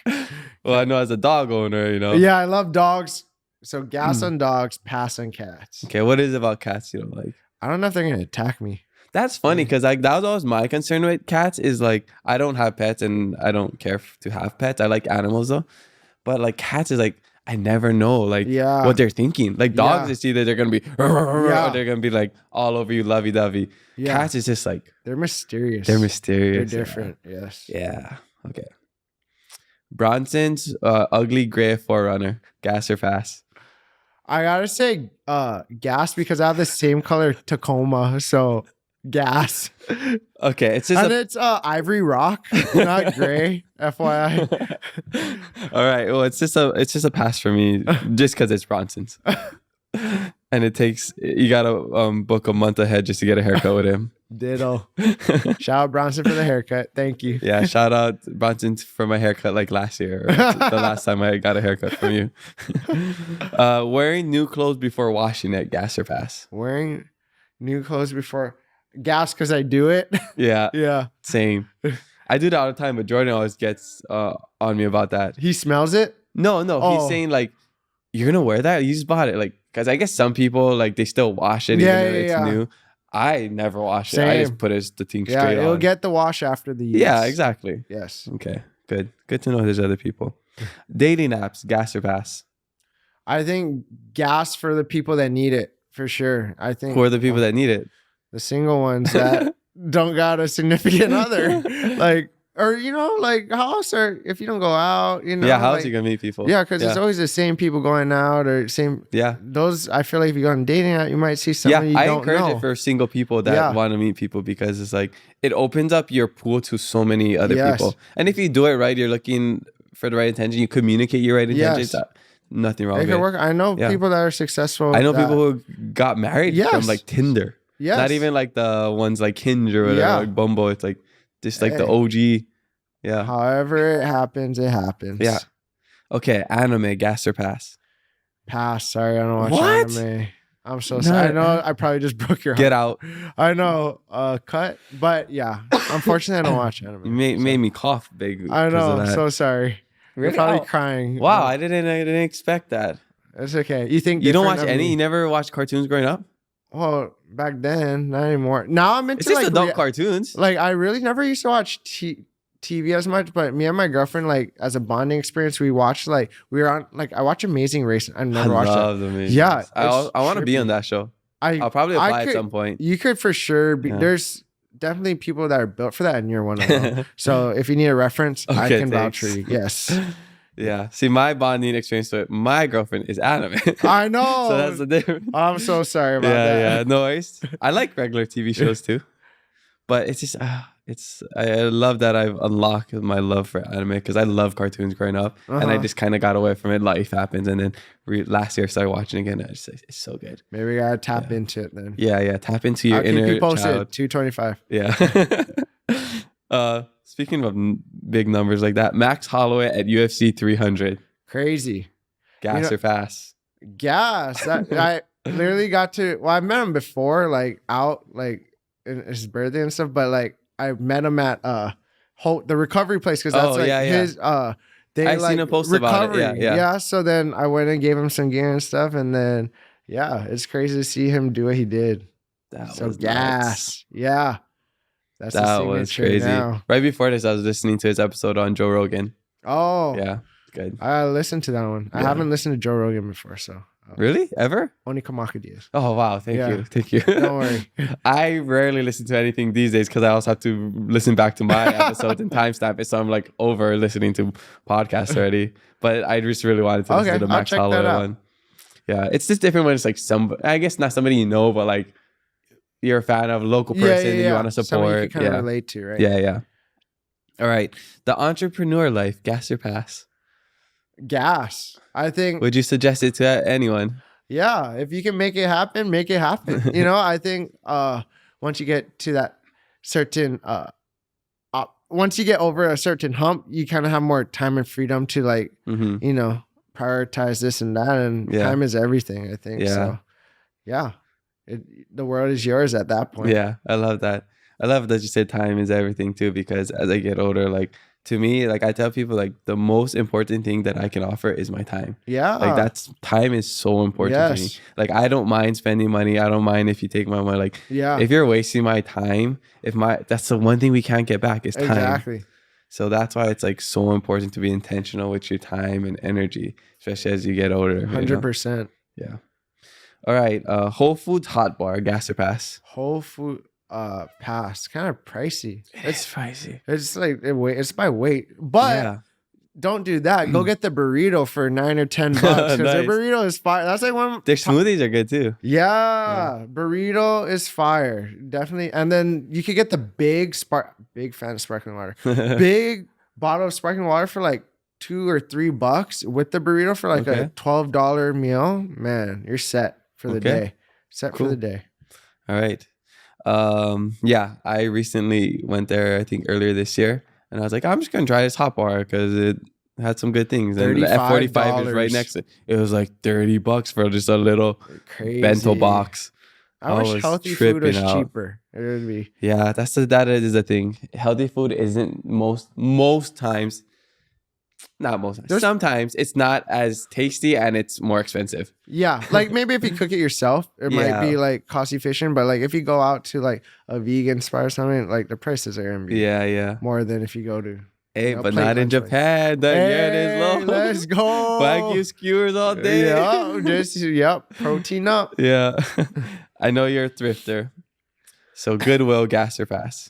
Well, I know as a dog owner, you know. Yeah, I love dogs. So gas on dogs, pass on cats. Okay, what is it about cats you don't like? I don't know if they're gonna attack me. That's funny because like that was always my concern with cats is like I don't have pets and I don't care to have pets. I like animals though, but like cats is like I never know like what they're thinking. Like dogs, it's either they're gonna be or they're gonna be like all over you, lovey dovey. Yeah. Cats is just like they're mysterious. They're different. Yes. Yeah. Okay. Bronson's ugly gray Forerunner, gas or pass? I gotta say gas because I have the same color Tacoma, so gas. Okay, it's just it's ivory rock, not gray. FYI. All right, well, it's just a pass for me, just because it's Bronson's, and you gotta book a month ahead just to get a haircut with him. Ditto. Shout out Bronson for the haircut. Thank you. Yeah, shout out Bronson for my haircut like last year, or the last time I got a haircut from you. Wearing new clothes before washing it, gas or pass? Wearing new clothes before gas because I do it. Yeah. Same. I do that all the time, but Jordan always gets on me about that. He smells it? No. He's saying like, you're gonna wear that? You just bought it. Like, because I guess some people like they still wash it even though it's new. I never wash it. I just put the thing straight on. It'll get the wash after the use. Yeah, exactly. Yes. Okay, good. Good to know there's other people. Dating apps, gas or pass? I think gas for the people that need it, for sure. I think for the people that need it. The single ones that don't got a significant other. Like, or like how else if you don't go out, how else you gonna meet people? Yeah, because it's always the same people going out or same. Yeah, those I feel like if you go on dating out, you might see someone you don't know. I encourage it for single people that want to meet people because it's like it opens up your pool to so many other people. And if you do it right, you're looking for the right intention. You communicate your right intentions. Nothing wrong with it. Work. I know people that are successful. I know people who got married from like Tinder. Yes. Not even like the ones like Hinge or whatever, like Bumble. It's like just like the OG. Yeah. However it happens, it happens. Yeah. Okay. Anime, gas or pass? Pass. Sorry, I don't watch What? anime. I'm so sorry. I know I probably just broke your heart. Get out. I know. Cut. But yeah, unfortunately, I don't watch anime. You made me cough big. I know. Of I'm that. so sorry. Really? You're probably Oh. crying. Wow, I didn't expect that. It's okay. You think You don't watch different of any? me. You never watched cartoons growing up? Well, back then, not anymore. Now I'm into It's just like adult cartoons. Like I really never used to watch TV as much, but me and my girlfriend, like as a bonding experience, we watched like we were on like I watch Amazing Race. I never watched love that. the Amazing Yeah, Race. I want to be trippy. on that show. I'll probably apply at some point. You could for sure be. Yeah. There's definitely people that are built for that, and you're one of them. So if you need a reference, I Okay, can vouch thanks. for you. Yes, Yeah. See, my bonding experience with my girlfriend is anime. I know. So that's the difference. I'm so sorry about that. Yeah. No worries. I like regular TV shows too, but it's just I love that I've unlocked my love for anime because I love cartoons growing up, and I just kind of got away from it. Life happens, and then last year I started watching again. And it's so good. Maybe we gotta tap into it then. Yeah. Tap into your I'll keep inner you posted. child. 225. Yeah. Speaking of big numbers like that, Max Holloway at UFC 300. Crazy. Gas or pass? Gas. I literally got to. Well, I met him before, like out, like in his birthday and stuff. But like I met him at the recovery place because that's his. They I seen a post recovery. about it. Yeah. So then I went and gave him some gear and stuff, and then it's crazy to see him do what he did. That so was gas. nuts. Yeah. That's That the was signature crazy. now. Right before this, I was listening to his episode on Joe Rogan. Oh. Yeah. Good. I listened to that one. I haven't listened to Joe Rogan before, so. Really? Ever? Only Kamaka Diaz. Oh, wow. Thank you. Don't worry. I rarely listen to anything these days because I also have to listen back to my episodes and timestamp it. So I'm like over listening to podcasts already. But I just really wanted to listen to the Max Holloway one. Yeah. It's just different when it's like I guess not somebody you know, but like you're a fan of a local person and you want to support. Somebody you can kind of relate to, right? Yeah. All right. The entrepreneur life, gas or pass? Gas. I think. Would you suggest it to anyone? Yeah. If you can make it happen, make it happen. I think once you get to that certain, once you get over a certain hump, you kind of have more time and freedom to like, prioritize this and that. And time is everything, I think. Yeah. So, yeah. The world is yours at that point. Yeah, I love that. I love that you said time is everything too, because as I get older, like to me, like I tell people, like the most important thing that I can offer is my time. Yeah. Like time is so important to me. Like I don't mind spending money. I don't mind if you take my money. Like if you're wasting my time, that's the one thing we can't get back is time. Exactly. So that's why it's like so important to be intentional with your time and energy, especially as you get older. 100%. Yeah. All right. Whole Foods hot bar, gas or pass? Whole Food pass. Kind of pricey. It's pricey. It's like it's by weight. But don't do that. Go get the burrito for $9 or $10 because the burrito is fire. That's like one. Their smoothies are good too. Yeah. Burrito is fire. Definitely. And then you could get the big fan of sparkling water. Big bottle of sparkling water for like $2 or $3 with the burrito for like a $12 meal. Man, you're set for the day. For the day. All right. I recently went there, I think earlier this year, and I was like, I'm just gonna try this hot bar because it had some good things. And the F45 is right next to it. It was like $30 for just a little bento box. I wish healthy food was cheaper. It would be. Yeah, that is the thing. Healthy food isn't most times. Not most times. Sometimes it's not as tasty and it's more expensive. Yeah. Like maybe if you cook it yourself, it might be like cost efficient. But like if you go out to like a vegan spot or something, like the prices are going to be more than if you go to. Hey, but not in Japan. The yen is low. Let's go. Wagyu skewers all day. Protein up. Yeah. I know you're a thrifter. So Goodwill, gas or pass?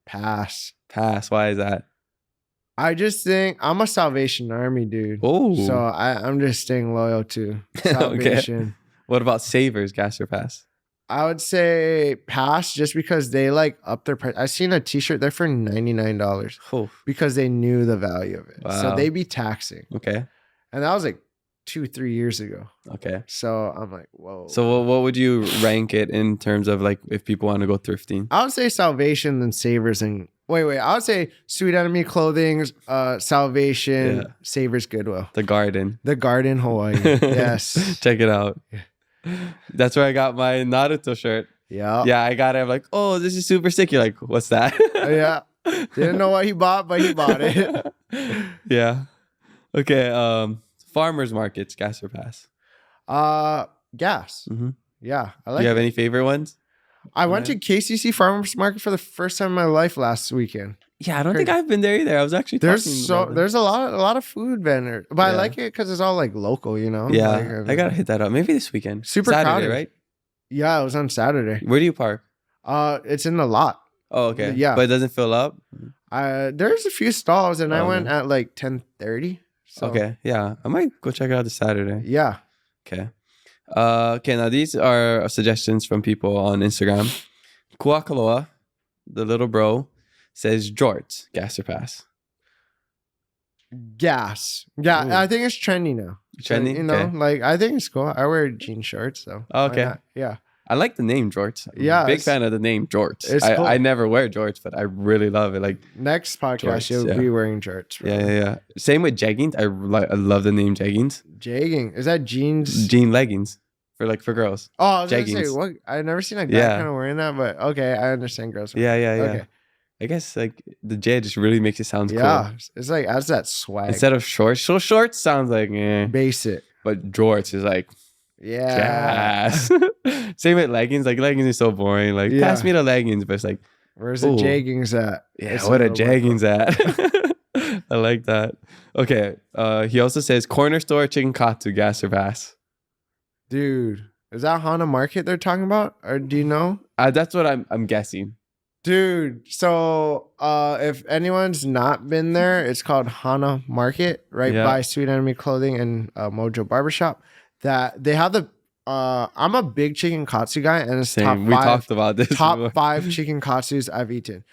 Pass. Why is that? I just think I'm a Salvation Army dude. Oh. So I'm just staying loyal to Salvation. What about Savers, gas or pass? I would say pass just because they like up their price. I seen a t-shirt there for $99 because they knew the value of it. Wow. So they be taxing. Okay. And that was like 2-3 years ago. Okay. So I'm like, whoa. So what would you rank it in terms of like if people want to go thrifting? I would say Salvation, then Savers, and Wait. I would say Sweet Enemy Clothing, Salvation, Yeah. Savers Goodwill. The Garden. The Garden, Hawaii. Yes. Check it out. That's where I got my Naruto shirt. Yeah. Yeah, I got it. I'm like, oh, this is super sick. You're like, what's that? Yeah. Didn't know what he bought, but he bought it. Yeah. Okay. Farmers markets, gas or pass? Gas. Mm-hmm. Yeah. I Do like you have it. any favorite ones? I went to KCC Farmers Market for the first time in my life last weekend. Yeah, I don't think I've been there either. I was actually There's talking about it. a lot of food vendors, but I Yeah. like it because it's all like local, you know. Yeah, Like, I gotta hit that up. Maybe this weekend. Super Saturday, crowded. right? Yeah, it was on Saturday. Where do you park? It's in the lot. Oh, okay. Yeah. But it doesn't fill up? There's a few stalls, and I Oh, went okay. at like 10:30. So, Okay. Yeah. I might go check it out this Saturday. Yeah. Okay. Okay, now these are suggestions from people on Instagram. Kuakaloa, the little bro, says jorts, gas or pass? Gas. Yeah, Ooh. I think it's trendy now. Trendy? You know, Okay. like I think it's cool. I wear jean shorts, so. Oh, why okay. not? Yeah. I like the name jorts. I'm Yeah, a big it's- fan of the name jorts. it's cool. I never wear jorts, but I really love it. Like, Next podcast, Jorts, you'll yeah. be wearing shorts. yeah. Same with jeggings. I love the name jeggings. Jegging. Is that jeans? Jean leggings for girls. Oh, I was gonna say jeggings. what? I've never seen a guy Yeah. kind of wearing that, but okay, I understand girls. Yeah. Okay. I guess like the J just really makes it sound Yeah, cool. it's like adds that swag. Instead of shorts, so shorts sounds like Basic. but jorts is like Yeah. gas. Same with leggings. Like leggings is so boring. Like Yeah. pass me the leggings, but it's like Where's the Ooh. jeggings at? yeah, It's what a little jeggings at. I like that. Okay. He also says corner store chicken katsu, gas or pass. Dude, is that Hana Market they're talking about? Or do you know? That's what I'm guessing. Dude, so if anyone's not been there, it's called Hana Market, right Yeah. by Sweet Enemy Clothing and Mojo Barbershop. That they have the I'm a big chicken katsu guy, and it's top Same. We talked about this. top before. 5 chicken katsus I've eaten.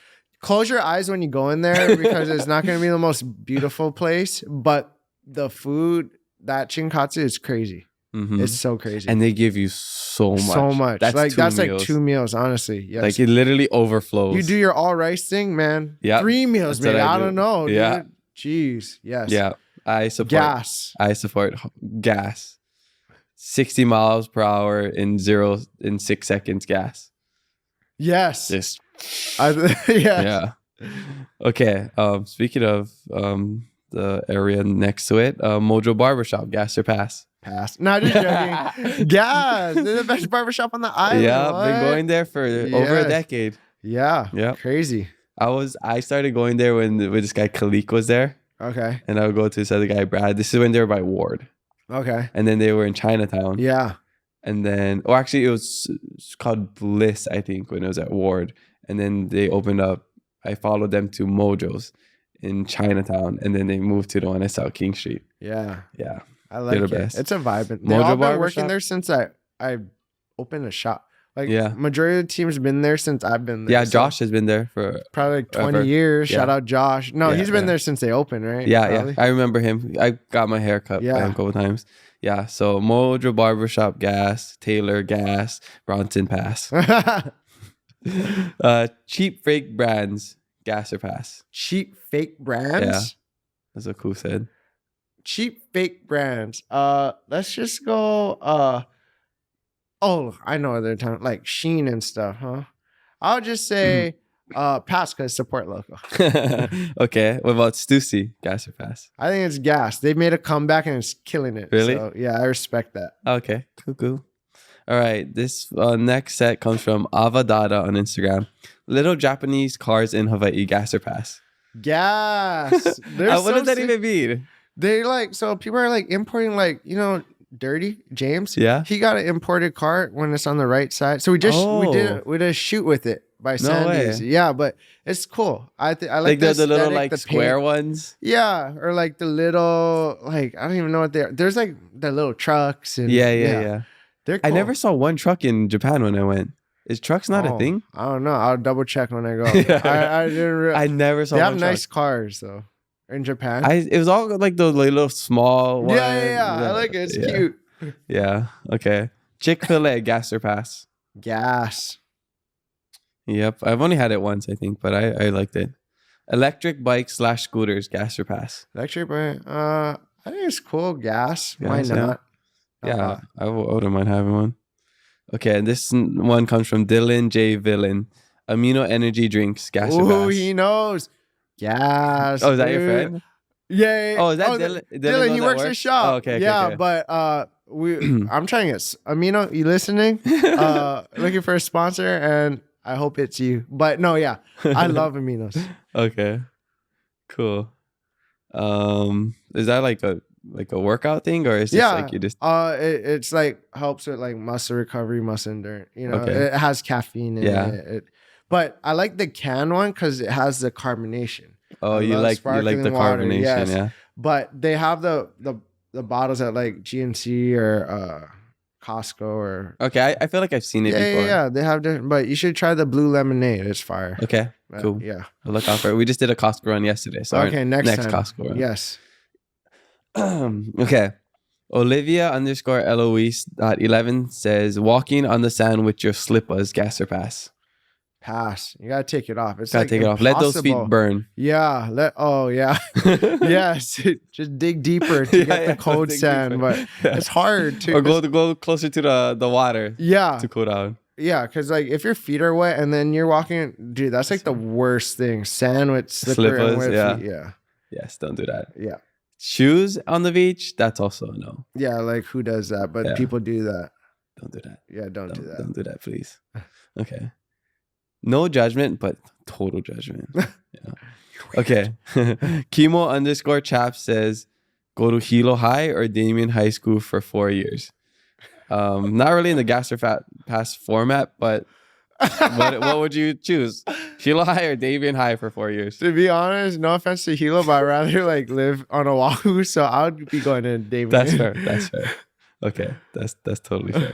Close your eyes when you go in there because it's not going to be the most beautiful place, but the food, that chicken katsu is crazy. Mhm. It's so crazy. And they give you so much. so much. That's like two that's meals. like 2 meals, honestly. Yes. Like it literally overflows. You do your all rice thing, man. Yep. 3 meals, That's what maybe. I I do. don't know. Yeah. Dude. Jeez. Yes. Yeah. I support. Gas. I support gas. 60 miles per hour in 6 seconds gas. Yes. Just Yes. yeah. Okay. Speaking of the area next to it, Mojo Barbershop, gas or pass? Pass. No, just joking. Gas. They're the best barbershop on the island. Yeah, What? been going there for over a Yes. decade. Yeah. Yep. Crazy. I started going there when this guy Khalik was there, Okay. and I would go to this other guy Brad. This is when they were by Ward, Okay. and then they were in Chinatown. Yeah. And then, or actually, it was called Bliss, I think, when it was at Ward. And then they opened up. I followed them to Mojo's in Chinatown, and then they moved to the one I saw King Street. Yeah. Yeah, I like the it. best. It's a vibe. They've Mojo all been Barbershop? working there since I opened a shop. Like Yeah. majority of the team's been there since I've been there. yeah. so Josh has been there for. probably like 20 Ever. years. Yeah. Shout out Josh. No, Yeah, he's been yeah. there since they opened, right? Yeah, Probably. yeah. I remember him. I got my hair cut by Yeah. him a couple times. Yeah. So Mojo Barbershop, gas. Taylor, gas. Bronson, pass. Cheap fake brands, gas or pass? Cheap fake brands. Yeah. That's what Koo said. Cheap fake brands. Let's just go. Oh, I know what they're talking like Sheen and stuff, huh? I'll just say pass because support local. Okay. What about Stussy? Gas or pass? I think it's gas. They made a comeback and it's killing it. Really? So, yeah, I respect that. Okay. Cool. All right. This next set comes from Avadada on Instagram. Little Japanese cars in Hawaii, gas or pass? Gas. They're What so does that sick. even mean? They like, so people are like importing, like, you know, Dirty James. Yeah. He got an imported car when it's on the right side. So we did a shoot with it by Sandy's. way. Yeah, but it's cool. I like Like the little aesthetic, like the square paint. ones? Yeah, or like the little, like, I don't even know what they're. There's like the little trucks and Yeah. They're I cool. never saw one truck in Japan when I went. Is trucks not a Oh, thing? I don't know. I'll double check when I go. Yeah. I didn't realize. I never saw They one have truck. nice cars though in Japan. It was all like the little small ones. Yeah. I like it. It's Yeah. cute. Yeah. Okay. Chick-fil-A, gas or pass? Gas. Yep. I've only had it once, I think, but I liked it. Electric bikes / scooters, gas or pass? Electric bike. I think it's cool. Gas. Why Gas, not? Yeah, I wouldn't mind having one. Okay, and this one comes from Dylan J. Villain. Amino energy drinks, gas or Oh, pass? he knows. Gas. Oh, is that your dude. friend? Yeah. Oh, is that Dylan? Dylan, knows he that works at shop. Oh, okay, yeah, okay. but I'm trying it. Amino, you listening? Looking for a sponsor, and I hope it's you. But no, yeah, I love aminos. Okay, cool. Is that like a workout thing, or is it like you just it's like helps with like muscle recovery, muscle endurance. You know, Okay. it has caffeine in it. But I like the can one because it has the carbonation. Oh, you love like the sparkling water, carbonation, yes. yeah. But they have the bottles at like GNC or Costco or Okay, I feel like I've seen it before. yeah. They have different, but you should try the blue lemonade. It's fire. Okay, cool. Yeah. I'll look out for it. We just did a Costco run yesterday, so Okay, next time. Costco run. Yes. Okay. Olivia_Eloise.11 says, walking on the sand with your slippers, gas or pass? Pass. You gotta take it off. It's Gotta like take it off. Let those feet impossible. burn. Yeah. Yeah. Yes. Just dig deeper to get the cold dig sand, deeper. but it's hard to Or go closer to the water Yeah. to cool down. Yeah, because like if your feet are wet and then you're walking, dude, that's like the worst thing. Sand with slipper and wet feet. Yeah. Yes, don't do that. Yeah. Shoes on the beach, that's also a no. Yeah, like who does that? But people do that. Don't do that. Yeah, don't do that. Don't do that, please. Okay. No judgment, but total judgment. Yeah. Okay. Chemo_chap says, go to Hilo High or Damien High School for 4 years. Not really in the gas or pass format, but what would you choose? Hilo High or Damien High for 4 years? To be honest, no offense to Hilo, but I'd rather like live on Oahu, so I would be going to Damien. That's fair. That's fair. Okay, that's totally fair.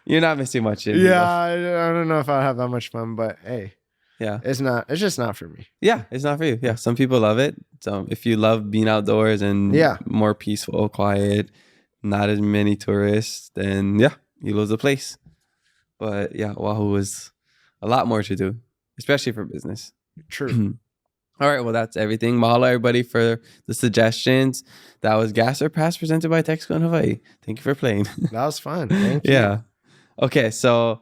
You're not missing much. Yeah, I don't know if I'd have that much fun, but hey, yeah, it's just not for me. Yeah, it's not for you. Yeah, some people love it. So if you love being outdoors and more peaceful, quiet, not as many tourists, then yeah, you lose the place. But yeah, Oahu is a lot more to do, especially for business. True. All right, well, that's everything. Mahalo, everybody, for the suggestions. That was Gas or Pass presented by Texaco in Hawaii. Thank you for playing. That was fun. Thank you. Yeah. Okay, so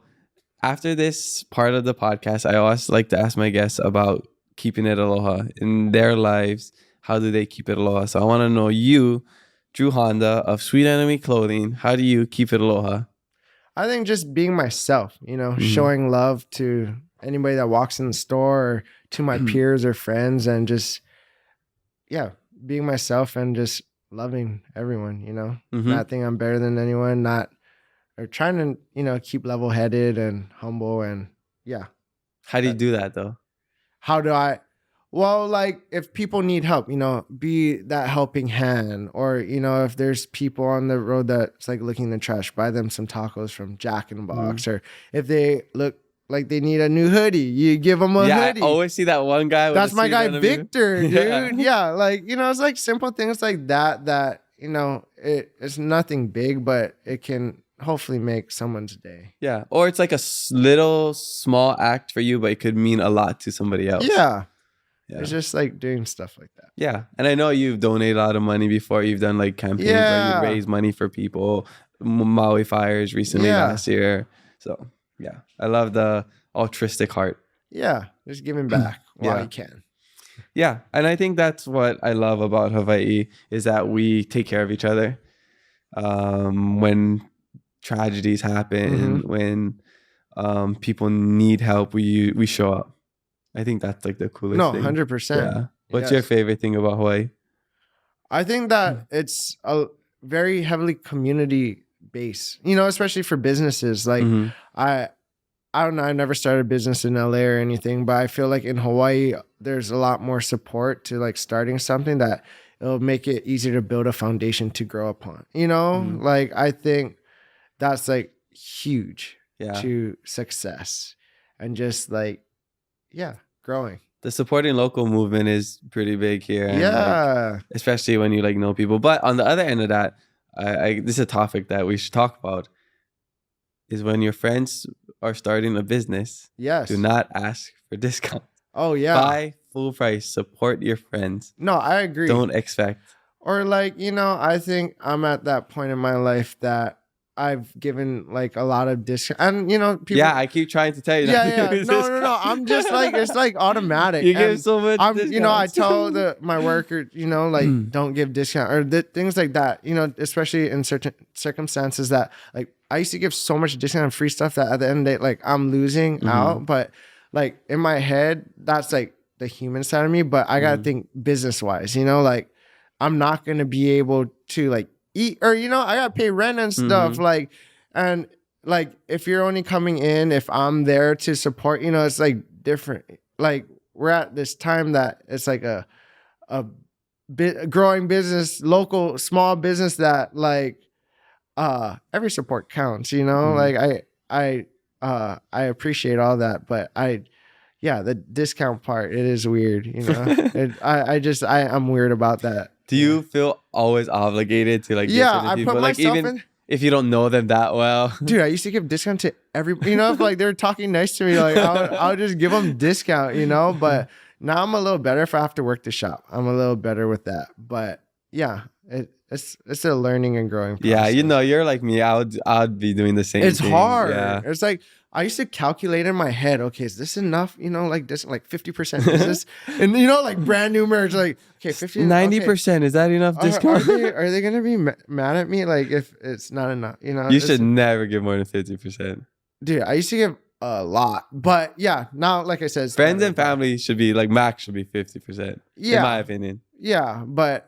after this part of the podcast, I always like to ask my guests about keeping it aloha in their lives. How do they keep it aloha? So I want to know you, Drew Honda of Sweet Enemy Clothing. How do you keep it aloha? I think just being myself, showing love to anybody that walks in the store or to my peers or friends, and just, being myself and just loving everyone, not thinking I'm better than anyone, or trying to, keep level headed and humble. And How do you do that though? How do I? Well, like if people need help, be that helping hand, or, if there's people on the road that's like looking in the trash, buy them some tacos from Jack in the Box, or if they look like they need a new hoodie, you give them a hoodie. I always see that one guy. That's my guy, Victor, dude. Yeah. Like, it's like simple things like that, it's nothing big, but it can hopefully make someone's day. Yeah. Or it's like a little small act for you, but it could mean a lot to somebody else. Yeah. It's just like doing stuff like that. Yeah. And I know you've donated a lot of money before. You've done like campaigns where you raise money for people. Maui fires recently last year. So yeah, I love the altruistic heart. Yeah. Just giving back while you can. Yeah. And I think that's what I love about Hawaii is that we take care of each other. When tragedies happen, when people need help, we show up. I think that's like the coolest thing. 100%. Yeah. What's your favorite thing about Hawaii? I think that it's a very heavily community based, especially for businesses. Like I don't know, I never started a business in LA or anything, but I feel like in Hawaii, there's a lot more support to like starting something that it'll make it easier to build a foundation to grow upon. Like I think that's like huge to success and just like, growing. The supporting local movement is pretty big here. And like, especially when you like know people. But on the other end of that, this is a topic that we should talk about, is when your friends are starting a business, do not ask for discounts. Oh, yeah. Buy full price. Support your friends. No, I agree. Don't expect. Or like, I think I'm at that point in my life that I've given like a lot of discount, and people. Yeah, I keep trying to tell you. Yeah. No. I'm just like, it's like automatic. You give so much. I discounts. tell my worker, like don't give discount or things like that. Especially in certain circumstances that like I used to give so much discount and free stuff that at the end of the day, like I'm losing out. But like in my head, that's like the human side of me. But I gotta think business wise. Like I'm not gonna be able to like eat or I gotta pay rent and stuff like and like if you're only coming in if I'm there to support it's like different. Like we're at this time that it's like a growing business, local small business that like every support counts. Like I appreciate all that, but the discount part, it is weird. I'm weird about that. Do you feel always obligated to like give to the people? Put like myself even if you don't know them that well? Dude, I used to give discount to everybody. If like they're talking nice to me, like I'll just give them discount, But now I'm a little better if I have to work the shop. I'm a little better with that. But yeah, it's a learning and growing process. Yeah, you're like me. I'd be doing the same. It's thing. hard. Yeah. It's like I used to calculate in my head, okay, is this enough? Like this, like 50% business, and like brand new merch, like okay, 90%. Is that enough discount? Are they gonna be mad at me? Like if it's not enough, You should never give more than 50%. Dude, I used to give a lot, but yeah, now like I said, friends and family should be like max should be 50%. Yeah, in my opinion. Yeah, but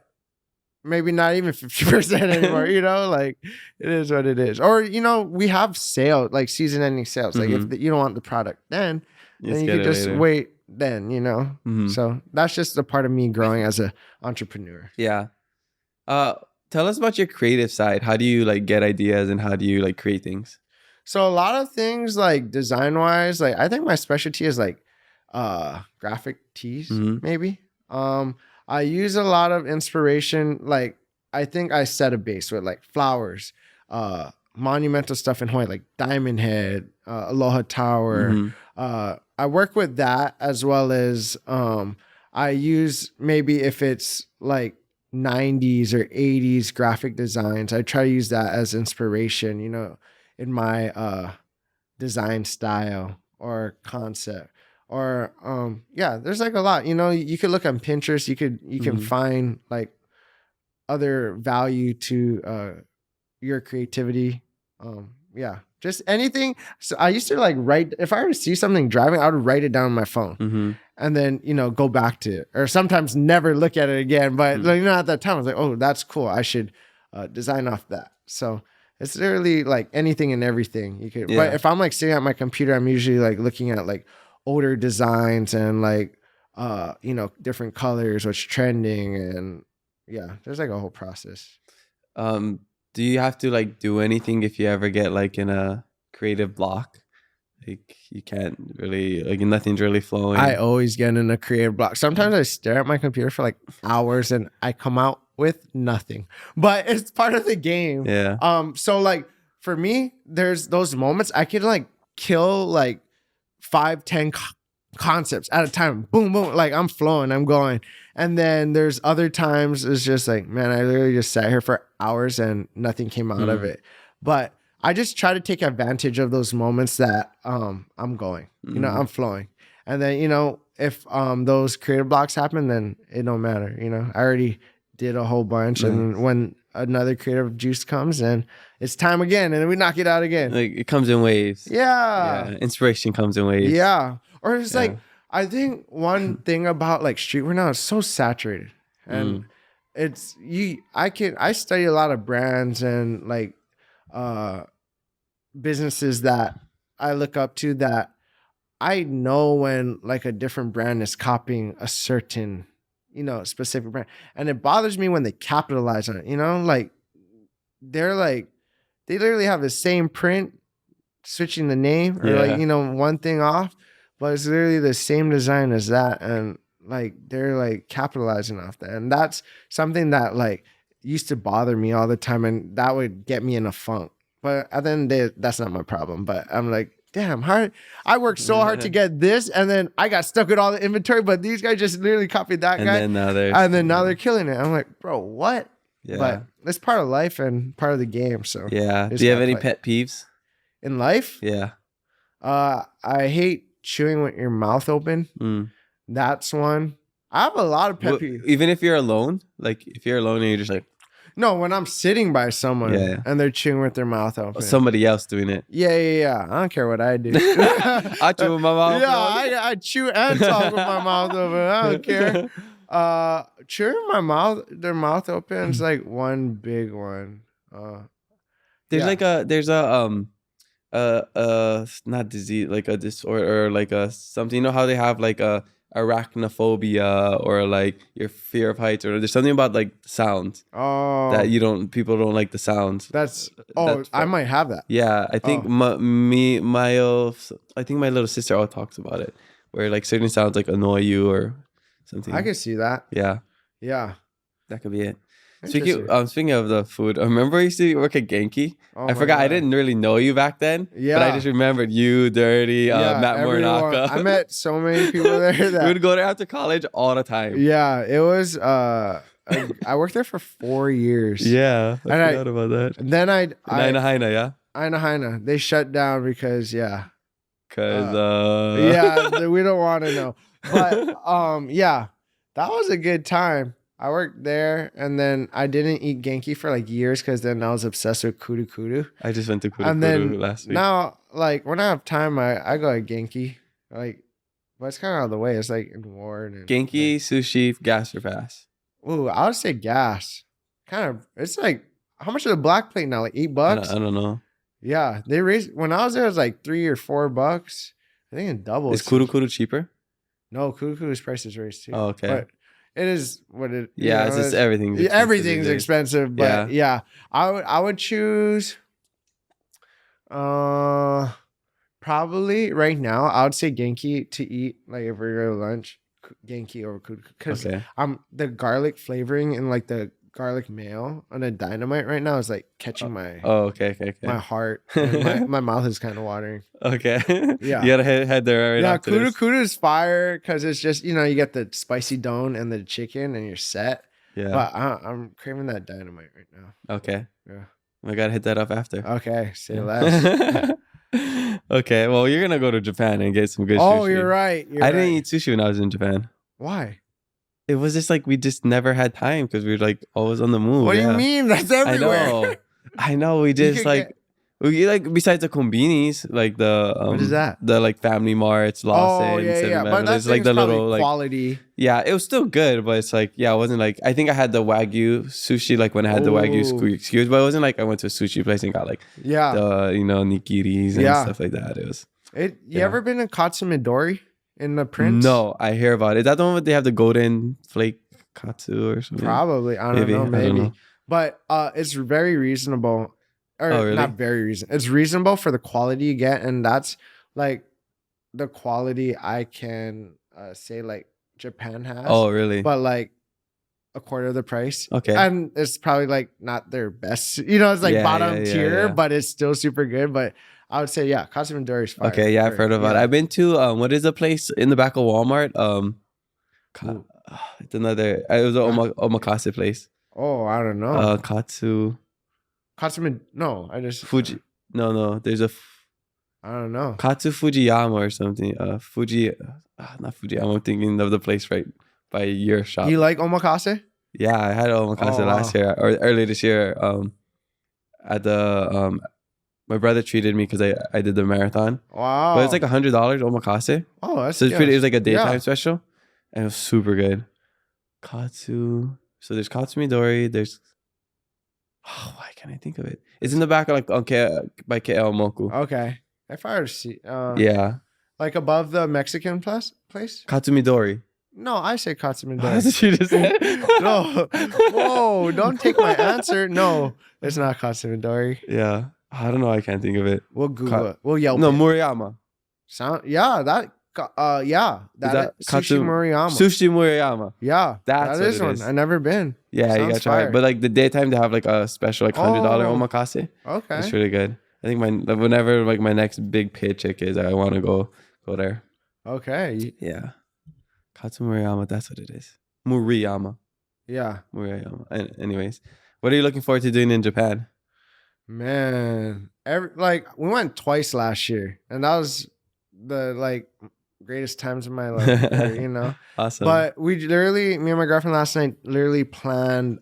maybe not even 50% anymore, like it is what it is. Or, we have sales, like season ending sales. Like if you don't want the product then you can just later. Wait then, So that's just a part of me growing as an entrepreneur. Yeah. Tell us about your creative side. How do you like get ideas and how do you like create things? So a lot of things like design wise, like I think my specialty is like graphic tees, maybe. I use a lot of inspiration. Like I think I set a base with like flowers, monumental stuff in Hawaii, like Diamond Head, Aloha Tower. I work with that as well as I use maybe if it's like 90s or 80s graphic designs, I try to use that as inspiration, in my design style or concept. Or there's like a lot. You could look on Pinterest. You can find like other value to your creativity. Just anything. So I used to like write. If I were to see something driving, I would write it down on my phone, and then go back to it, or sometimes never look at it again. But at that time I was like, oh, that's cool. I should design off that. So it's literally like anything and everything you could. Yeah. But if I'm like sitting at my computer, I'm usually like looking at like older designs and like different colors, what's trending, and there's like a whole process. Do you have to like do anything if you ever get like in a creative block? Like you can't really like nothing's really flowing. I always get in a creative block. Sometimes I stare at my computer for like hours and I come out with nothing, but it's part of the game. Yeah. So like for me, there's those moments I can like kill like 5-10 concepts at a time. Boom, boom. Like I'm flowing, I'm going. And then there's other times it's just like, man, I literally just sat here for hours and nothing came out of it. But I just try to take advantage of those moments that I'm going, I'm flowing. And then, if those creative blocks happen, then it don't matter. I already did a whole bunch. And when another creative juice comes and it's time again and we knock it out again. Like it comes in waves. Yeah. Inspiration comes in waves. Yeah. Or it's like, I think one thing about like streetwear now is so saturated, and I study a lot of brands and like businesses that I look up to that I know when like a different brand is copying a certain, specific brand. And it bothers me when they capitalize on it, like they literally have the same print, switching the name or like, one thing off. But it's literally the same design as that. And like, they're like capitalizing off that. And that's something that like used to bother me all the time. And that would get me in a funk. But at the end of the day, that's not my problem. But I'm like, damn, I worked so hard to get this, and then I got stuck with all the inventory, but these guys just literally copied that guy. And then now they're killing it. I'm like, bro, what? Yeah. But it's part of life and part of the game. So yeah. Do you have any pet peeves? In life? Yeah. I hate chewing with your mouth open. That's one. I have a lot of pet peeves. Even if you're alone, like if you're alone and you're just like, no, when I'm sitting by someone and they're chewing with their mouth open. Somebody else doing it. Yeah. I don't care what I do. I chew with my mouth open. Yeah, I chew and talk with my mouth open. I don't care. Chewing their mouth open is like one big one. There's not disease, like a disorder or like a something. You know how they have like a arachnophobia or like your fear of heights, or there's something about like sounds that people don't like the sounds. I might have that. Yeah, I think I think my little sister all talks about it, where like certain sounds like annoy you or something. I can see that. Yeah, that could be it. Speaking of the food, I remember I used to work at Genki. I forgot. God. I didn't really know you back then. Yeah. But I just remembered you, Dirty, Matt Morinaka. I met so many people there that we would go there after college all the time. Yeah, it was. I worked there for 4 years. Yeah, I forgot about that. And then Aina Haina, yeah. Aina Haina. They shut down because we don't want to know. But that was a good time. I worked there, and then I didn't eat Genki for like years because then I was obsessed with Kuru Kuru. I just went to Kuru Kuru last week. Now, like when I have time, I go to Genki. Like, but it's kind of out of the way. It's like in Ward. Genki, sushi, gas or pass? Ooh, I would say gas. Kind of. It's like, how much is a black plate now? Like $8? I don't know. Yeah, they raised when I was there. It was like $3 or $4. I think it doubled. Is Kuru Kuru cheaper? No, Kuru Kuru's price is raised too. Oh, okay. But it is what it. Yeah, it's just everything's expensive. Everything's expensive, but yeah, I would choose. Probably right now, I would say Genki to eat like if we're going to lunch. Genki over Kuru because the garlic flavoring and like the garlic mayo on a Dynamite right now is like catching my my heart. And my mouth is kind of watering. Okay. Yeah. You gotta head there right after Kuru Kuru is fire because it's just, you know, you get the spicy don and the chicken and you're set. Yeah. But I'm craving that Dynamite right now. Okay. Yeah. I gotta hit that up after. Okay. Say less. Okay. Well, you're gonna go to Japan and get some good sushi. Oh, you're right. I didn't eat sushi when I was in Japan. Why? It was just like we just never had time because we were like always on the move. What do you mean? That's everywhere. I know. We just we like besides the kombinis, like the what is that? The like Family Marts, Lawson, But that's like the little like quality. Yeah, it was still good, but it's like it wasn't like I think I had the Wagyu sushi like when I had the Wagyu skewers, but it wasn't like I went to a sushi place and got like the nigiris and stuff like that. It was. You ever been in Katsu Midori? In the Prince? No, I hear about it. Is that the one where they have the golden flake katsu or something? Probably. I don't know. Maybe. But it's very reasonable. Or really? Not very reasonable. It's reasonable for the quality you get. And that's like the quality I can say like Japan has. Oh, really? But like a quarter of the price. Okay. And it's probably like not their best. You know, it's like bottom tier, but it's still super good. But I would say, Katsu Midori is fire. Okay, I've heard about it. I've been to, what is the place in the back of Walmart? It's another, it was an omakase place. Oh, I don't know. No, Fuji. No, there's I don't know. Katsu Fujiyama or something. Not Fujiyama. I'm thinking of the place right by your shop. You like omakase? Yeah, I had omakase last year or early this year. At the my brother treated me because I did the marathon. Wow! But it's like $100 omakase. Oh, that's so it's pretty. It was like a daytime special, and it was super good. Katsu. So there's Katsu Midori. There's why can't I think of it? It's in the back of like by KL Moku. Okay, if I were to see, like above the Mexican place. Katsu Midori. No, I say Katsu Midori. That's what you just said. No, whoa! Don't take my answer. No, it's not Katsu Midori. Yeah. I don't know. I can't think of it. We'll Google it. We'll Yelp it. Murayama. That is Sushi Murayama. Sushi Murayama. Yeah, that is one. I've never been. Yeah, you gotta try it. But like the daytime, they have like a special like $100 omakase. Okay, it's really good. I think whenever like my next big paycheck is, I want to go there. Okay. Yeah. Katsu Murayama, that's what it is. Murayama. Yeah. Murayama. Anyways, what are you looking forward to doing in Japan? Man, we went twice last year, and that was the greatest times of my life, you know. Awesome. But me and my girlfriend last night literally planned.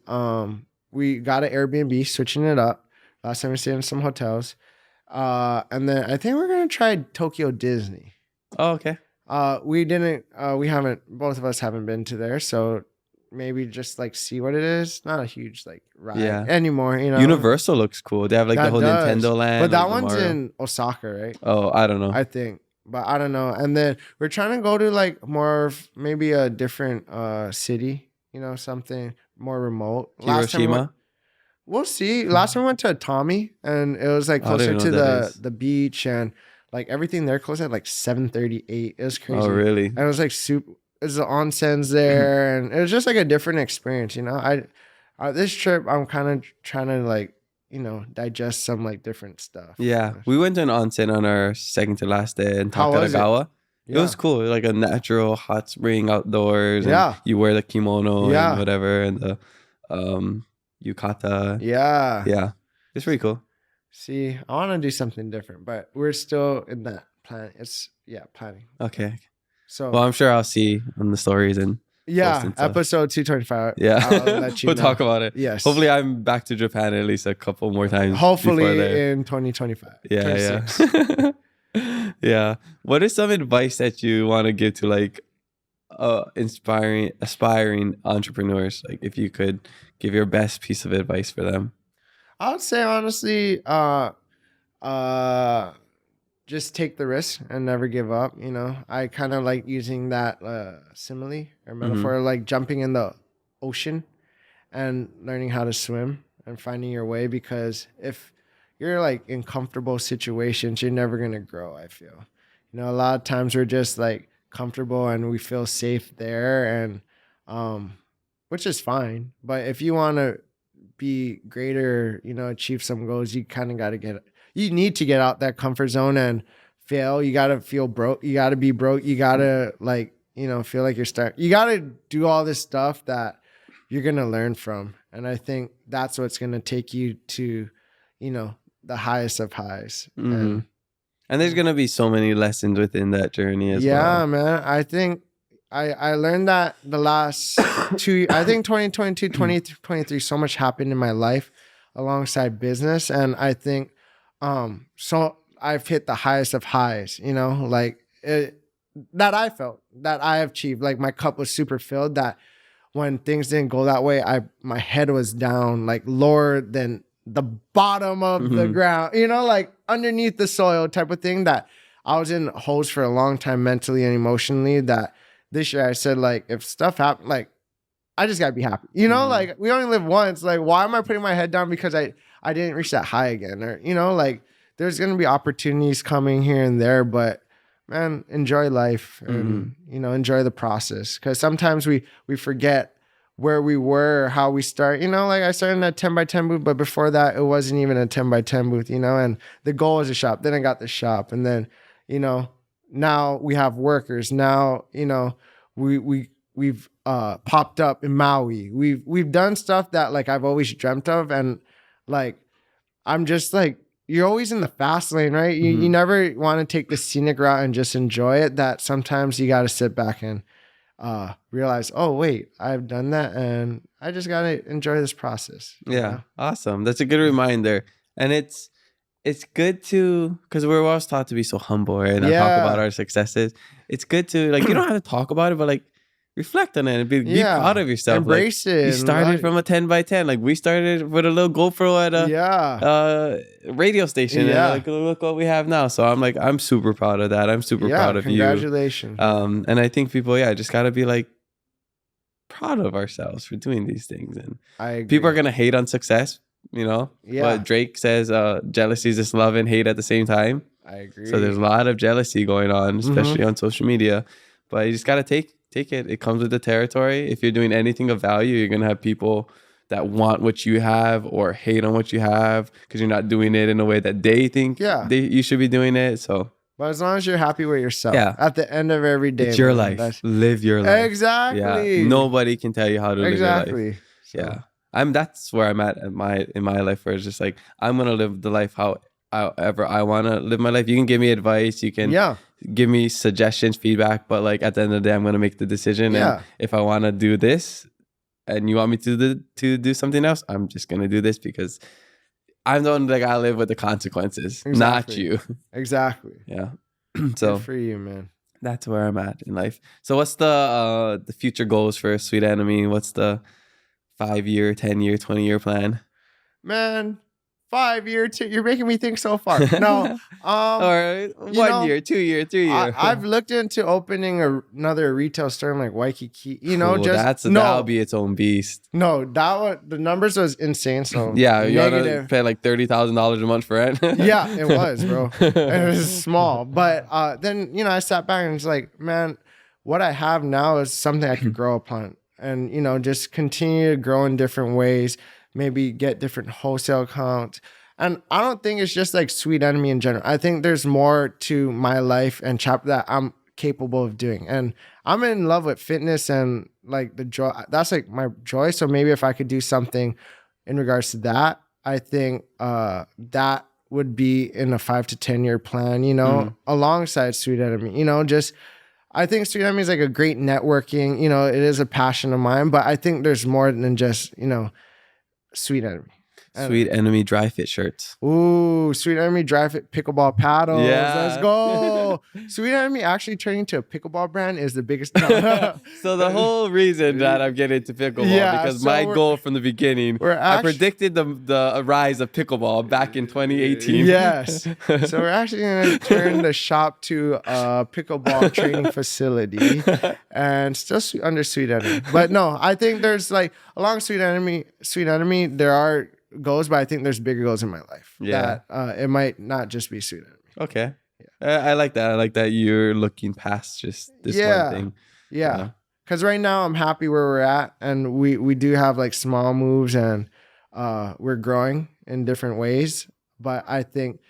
We got an Airbnb, switching it up. Last time we stayed in some hotels, and then I think we're gonna try Tokyo Disney. Oh, okay. We haven't. Both of us haven't been to there, so maybe just like see what it is. Not a huge like ride anymore, you know. Universal looks cool. They have like the whole Nintendo land, but that like one's in Osaka, right? Oh, I don't know. I think, but I don't know. And then we're trying to go to like maybe a different city, you know, something more remote. Hiroshima. We'll see. Last time we went to Atami, and it was like closer to the beach, and like everything there closed at like 7:38. It was crazy. Oh, really? And it was like super. There's the onsens there, and it was just like a different experience, you know. This trip, I'm kind of trying to like, you know, digest some like different stuff. Yeah, we went to an onsen on our second to last day in Takaragawa. It was cool, like a natural hot spring outdoors. And you wear the kimono and whatever, and the yukata. Yeah, it's pretty cool. See, I want to do something different, but we're still in that plan. Planning. Okay. So, well, I'm sure I'll see on the stories and episode 225. Yeah, I'll let you we'll know. Talk about it. Yes. Hopefully, I'm back to Japan at least a couple more times. Hopefully in 2025. Yeah. Yeah. What is some advice that you want to give to like aspiring entrepreneurs? Like, if you could give your best piece of advice for them. I would say honestly, just take the risk and never give up. You know, I kind of like using that simile or metaphor, like jumping in the ocean and learning how to swim and finding your way. Because if you're like in comfortable situations, you're never going to grow, I feel. You know, a lot of times we're just like comfortable and we feel safe there, and which is fine. But if you want to be greater, you know, achieve some goals, you kind of got to you need to get out that comfort zone and fail. You got to feel broke. You got to be broke. You got to like, you know, feel like you got to do all this stuff that you're going to learn from. And I think that's what's going to take you to, you know, the highest of highs. And there's going to be so many lessons within that journey as well. Yeah, man. I think I learned that the last I think 2022, 2023, so much happened in my life alongside business. And I think, so I've hit the highest of highs, you know, like that I felt that I achieved. Like my cup was super filled, that when things didn't go that way, my head was down, like lower than the bottom of the ground, you know, like underneath the soil type of thing, that I was in holes for a long time mentally and emotionally, that this year I said, like, if stuff happened, like, I just gotta be happy, you know, like we only live once. Like, why am I putting my head down because I didn't reach that high again? Or, you know, like there's going to be opportunities coming here and there, but man, enjoy life and, you know, enjoy the process. Cause sometimes we forget where we were, how we start, you know, like I started in a 10x10 booth, but before that it wasn't even a 10x10 booth, you know, and the goal was a shop. Then I got the shop, and then, you know, now we have workers. Now, you know, we've popped up in Maui. We've done stuff that like I've always dreamt of, and like I'm just like, you're always in the fast lane, right? You never want to take the scenic route and just enjoy it. That sometimes you got to sit back and realize, oh wait, I've done that, and I just got to enjoy this process. Yeah, know? Awesome. That's a good reminder, and it's good to, because we're always taught to be so humble, right? And talk about our successes. It's good to, like, you don't have to talk about it, but like reflect on it and be proud of yourself. Embrace like, it. You started from a 10x10. Like we started with a little GoPro at a radio station. And like, look what we have now. So I'm super proud of that. I'm super proud of congratulations. You. And I think people, just gotta be like proud of ourselves for doing these things. And people are gonna hate on success, you know. But Drake says jealousy is just love and hate at the same time. I agree. So there's a lot of jealousy going on, especially on social media. But you just gotta take it. It comes with the territory. If you're doing anything of value, you're gonna have people that want what you have or hate on what you have because you're not doing it in a way that they think you should be doing it. So, but as long as you're happy with yourself, yeah, at the end of every day, it's your life. Live your life. Exactly. Yeah. Nobody can tell you how to live your life. So. Yeah. That's where I'm at in my life, where it's just like, I'm going to live the life however I want to live my life. You can give me advice. You can give me suggestions, feedback, but like at the end of the day, I'm going to make the decision. And if I want to do this and you want me to do something else, I'm just going to do this because I'm the one that got to live with the consequences, not you. Exactly. Yeah. So good for you, man. That's where I'm at in life. So what's the future goals for Sweet Enemy? What's the 5-year, 10-year, 20-year plan? Man, 5-year, you're making me think so far. No, all right, 1 year, 2 year, 3 year. I've looked into opening another retail store in like Waikiki. You know, that'll be its own beast. No, the numbers was insane. So yeah, you gotta pay like $30,000 a month for rent. Yeah, it was, bro. It was small, but then I sat back and it's like, man, what I have now is something I could grow upon, and just continue to grow in different ways. Maybe get different wholesale accounts. And I don't think it's just like Sweet Enemy in general. I think there's more to my life and chapter that I'm capable of doing. And I'm in love with fitness and like the joy. That's like my joy. So maybe if I could do something in regards to that, I think that would be in a 5 to 10 year plan, alongside Sweet Enemy, I think Sweet Enemy is like a great networking, it is a passion of mine, but I think there's more than just, Sweet Enemy. Sweet Enemy dry fit shirts. Ooh, Sweet Enemy dry fit pickleball paddles. Yeah. Let's go. Sweet Enemy actually turning to a pickleball brand is the biggest. So the whole reason that I'm getting into pickleball, because my goal from the beginning, I predicted the rise of pickleball back in 2018. Yes. So we're actually going to turn the shop to a pickleball training facility and still under Sweet Enemy. But no, I think there's like along Sweet Enemy, there are goals, but I think there's bigger goals in my life. Yeah. That it might not just be Sweet Enemy. Okay. Yeah. I like that. I like that you're looking past just this one thing. Yeah. Because right now I'm happy where we're at, and we do have like small moves, and we're growing in different ways. But I think,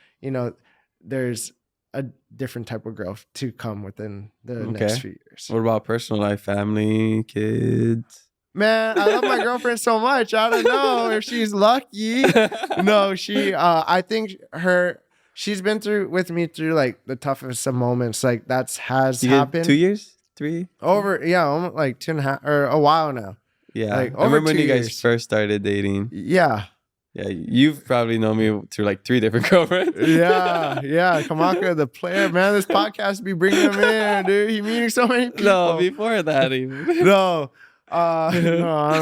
there's a different type of growth to come within the next few years. What about personal life, family, kids? Man, I love my girlfriend so much. I don't know if she's lucky. No, I think she's been with me through like the toughest of moments. Like has happened. 2 years? 3? Almost like 2.5 or a while now. Yeah. Like I remember when you guys first started dating. Yeah. Yeah, you've probably known me through like 3 different girlfriends. Yeah. Kamaka, the player, man. This podcast be bringing him in, dude. He meeting so many people. No, before that even. No, I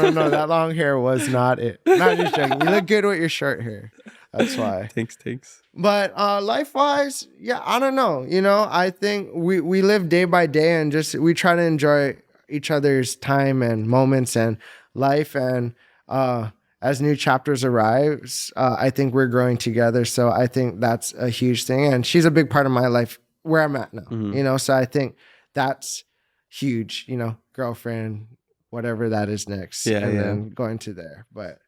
don't know. That long hair was not it. Not just joking. You look good with your short hair. That's why. Thanks. But life-wise, I don't know. I think we live day by day, and just we try to enjoy each other's time and moments and life. And as new chapters arrive, I think we're growing together. So I think that's a huge thing. And she's a big part of my life where I'm at now. Mm-hmm. So I think that's huge. Girlfriend, whatever that is next. Then going to there. But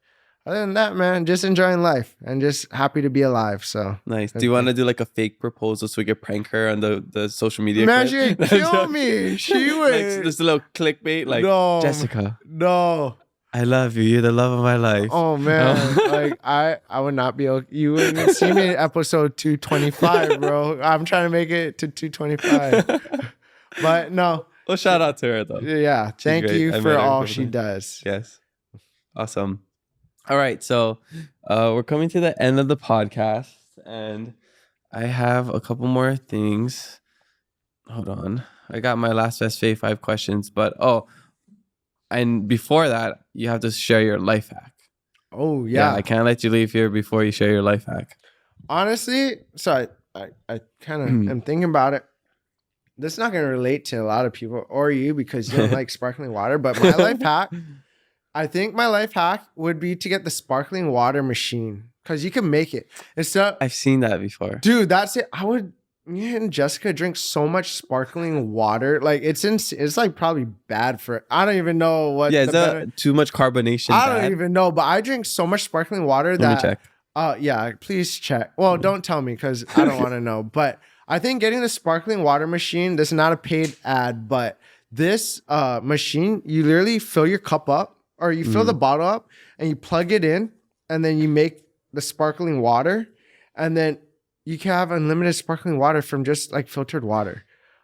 other than that, man, just enjoying life and just happy to be alive. So nice. Do you want to do like a fake proposal so we can prank her on the social media? Man, she'd kill me. She would. Like, just a little clickbait, like, no, Jessica. No. I love you. You're the love of my life. Oh man, like I would not be okay. You wouldn't see me in episode 225, bro. I'm trying to make it to 225. But no. Well, shout out to her though. Yeah, thank you for all she does. Yes, awesome. All right, so we're coming to the end of the podcast, and I have a couple more things. Hold on, I got my last best fave 5 questions, but and before that, you have to share your life hack. Oh yeah, I can't let you leave here before you share your life hack. Honestly, so I kind of am thinking about it. This is not going to relate to a lot of people or you because you don't like sparkling water. But my life hack, I think my life hack would be to get the sparkling water machine because you can make it. I've seen that before. Dude, that's it. I would me and Jessica drink so much sparkling water. Like it's like probably bad for. I don't even know what. Yeah, is that too much carbonation I bad? don't even know, but I drink so much sparkling water that. Let me check. Yeah, please check. Well, don't tell me because I don't want to know. But I think getting the sparkling water machine. This is not a paid ad, but this machine, you literally fill your cup up or you fill the bottle up and you plug it in, and then you make the sparkling water, and then you can have unlimited sparkling water from just like filtered water.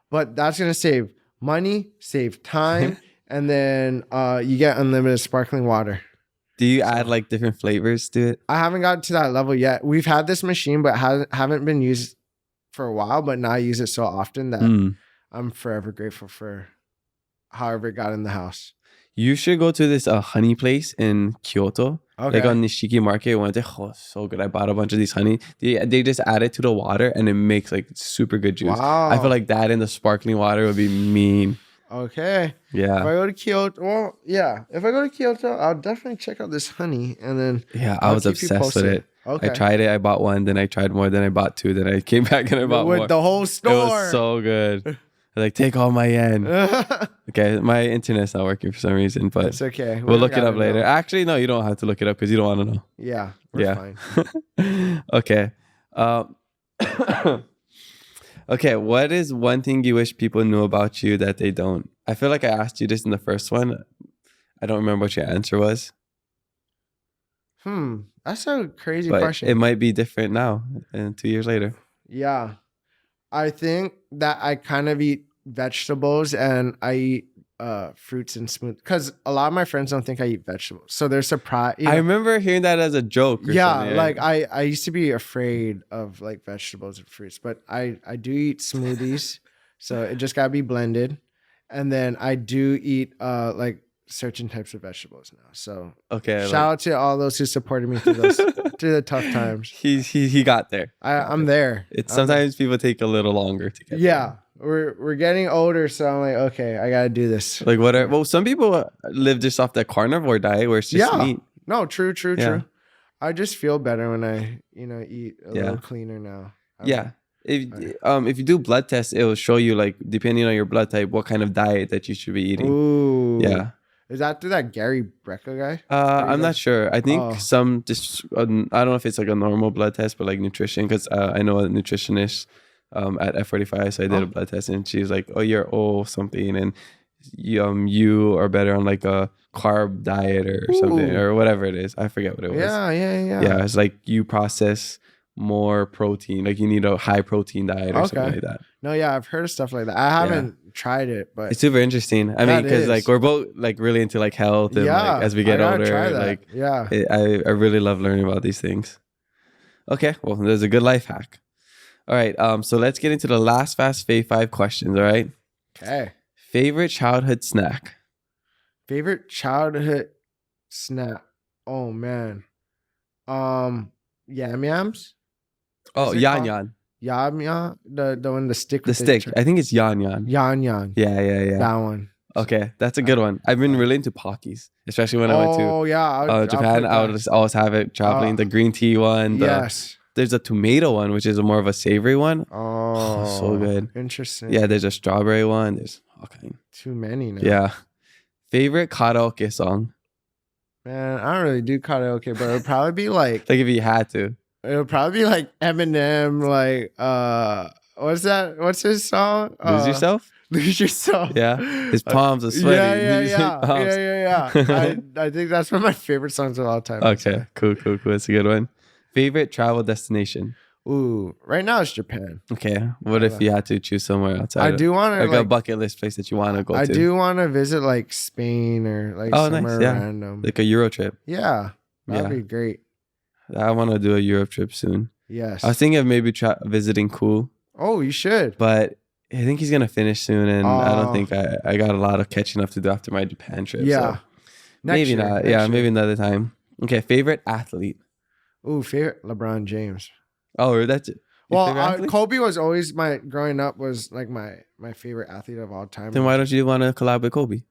But that's going to save money, save time, and then you get unlimited sparkling water. Do you add like different flavors to it? I haven't gotten to that level yet. We've had this machine, but haven't been used for a while, but now I use it so often that I'm forever grateful for however it got in the house. You should go to this honey place in Kyoto. Okay. Like on Nishiki Market. One day, oh, so good. I bought a bunch of these honey. They just add it to the water and it makes like super good juice. Wow. I feel like that in the sparkling water would be mean. Okay. Yeah. If I go to Kyoto, well, yeah. If I go to Kyoto, I'll definitely check out this honey, and then I was obsessed with it. Okay. I tried it. I bought one. Then I tried more. Then I bought two. Then I came back and I bought with more. the whole store. It was so good. Like, take all my yen. Okay, my internet's not working for some reason, but it's okay. We'll look it up later. Actually, no, you don't have to look it up because you don't want to know. Yeah, we're fine. Okay. Okay, what is one thing you wish people knew about you that they don't? I feel like I asked you this in the first one. I don't remember what your answer was. That's a crazy but question. It might be different now and 2 years later. Yeah. I think that I kind of eat vegetables and I eat fruits and smooth because a lot of my friends don't think I eat vegetables, so they're surprised. I remember hearing that as a joke. Yeah, like I used to be afraid of like vegetables and fruits, but I do eat smoothies, so it just gotta be blended, and then I do eat like certain types of vegetables now. So okay, shout out to all those who supported me through those through the tough times. He got there. I'm there. It's sometimes people take a little longer to get there. We're getting older, so I'm like, okay, I gotta do this. Like some people live just off that carnivore diet where it's just meat. No, true. I just feel better when I eat a little cleaner now. If you do blood tests, it will show you like depending on your blood type what kind of diet that you should be eating. Ooh. Yeah. Is that through that Gary Brecka guy? I'm not sure. I think some just I don't know if it's like a normal blood test, but like nutrition, because I know a nutritionist at F45, so I did a blood test, and she's like, "Oh, you're O something, and you are better on like a carb diet or something or whatever it is. I forget what it was. Yeah. Yeah, it's like you process more protein, like you need a high protein diet or something like that. No, yeah, I've heard of stuff like that. I haven't tried it, but it's super interesting. I mean, because like we're both like really into like health, and like as we get older, like I really love learning about these things. Okay, well, there's a good life hack. All right, so let's get into the last fast 5 questions. All right. Okay. Favorite childhood snack. Favorite childhood snack. Oh man. Yam yams. Oh, yan yan. Yam yam. The one, the stick. The stick. I think it's yan yan. Yan yan. Yeah. That one. Okay, that's a good one. I've been really into Pockies, especially when I went to Japan. I would always have it traveling. The green tea one. There's a tomato one, which is more of a savory one. Oh, so good. Interesting. Yeah, there's a strawberry one. There's all kind. Too many now. Yeah. Favorite karaoke song? Man, I don't really do karaoke, but it would probably be like if you had to. It would probably be like Eminem, like what's that? What's his song? Lose Yourself? Lose Yourself. Yeah. His palms are sweaty. Yeah. I think that's one of my favorite songs of all time. Okay. Cool. That's a good one. Favorite travel destination? Ooh, right now it's Japan. Okay. What if you had to choose somewhere outside? I do want to like a bucket list place that you want to go to. I do want to visit like Spain or like somewhere random. Like a Euro trip. Yeah. That'd be great. I want to do a Europe trip soon. Yes. I was thinking of maybe visiting Cool. Oh, you should. But I think he's going to finish soon, and I don't think I got a lot of catching up to do after my Japan trip. Yeah. So maybe not. Yeah, maybe another time. Okay, favorite athlete? Ooh, favorite LeBron James. Oh, that's it. Well, Kobe was always growing up was like my favorite athlete of all time. Then why don't you want to collab with Kobe?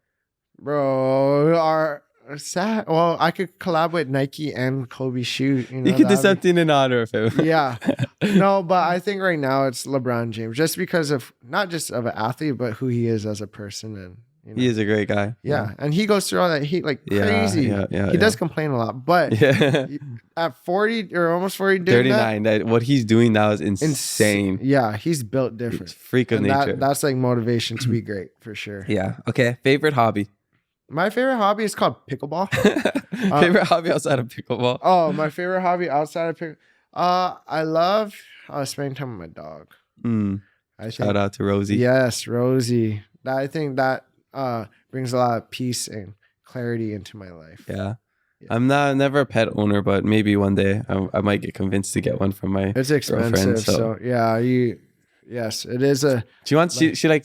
Bro, sad. Well, I could collab with Nike and Kobe shoe. You could do something in honor of him. Yeah. No, but I think right now it's LeBron James, just because of not just of an athlete, but who he is as a person. And He is a great guy. Yeah. And he goes through all that heat like crazy. He does complain a lot, but at 40 or almost 40, 39, what he's doing now is insane. Yeah, he's built different. It's freak of nature. That's like motivation to be great for sure. Yeah. Okay. Favorite hobby? My favorite hobby is called pickleball. Favorite hobby outside of pickleball? Oh, my favorite hobby outside of pickleball. I love spending time with my dog. Shout out to Rosie. Yes, Rosie. I think that brings a lot of peace and clarity into my life. Yeah. I'm never a pet owner, but maybe one day I might get convinced to get one from my It's expensive, so yeah, yes, it is a. She likes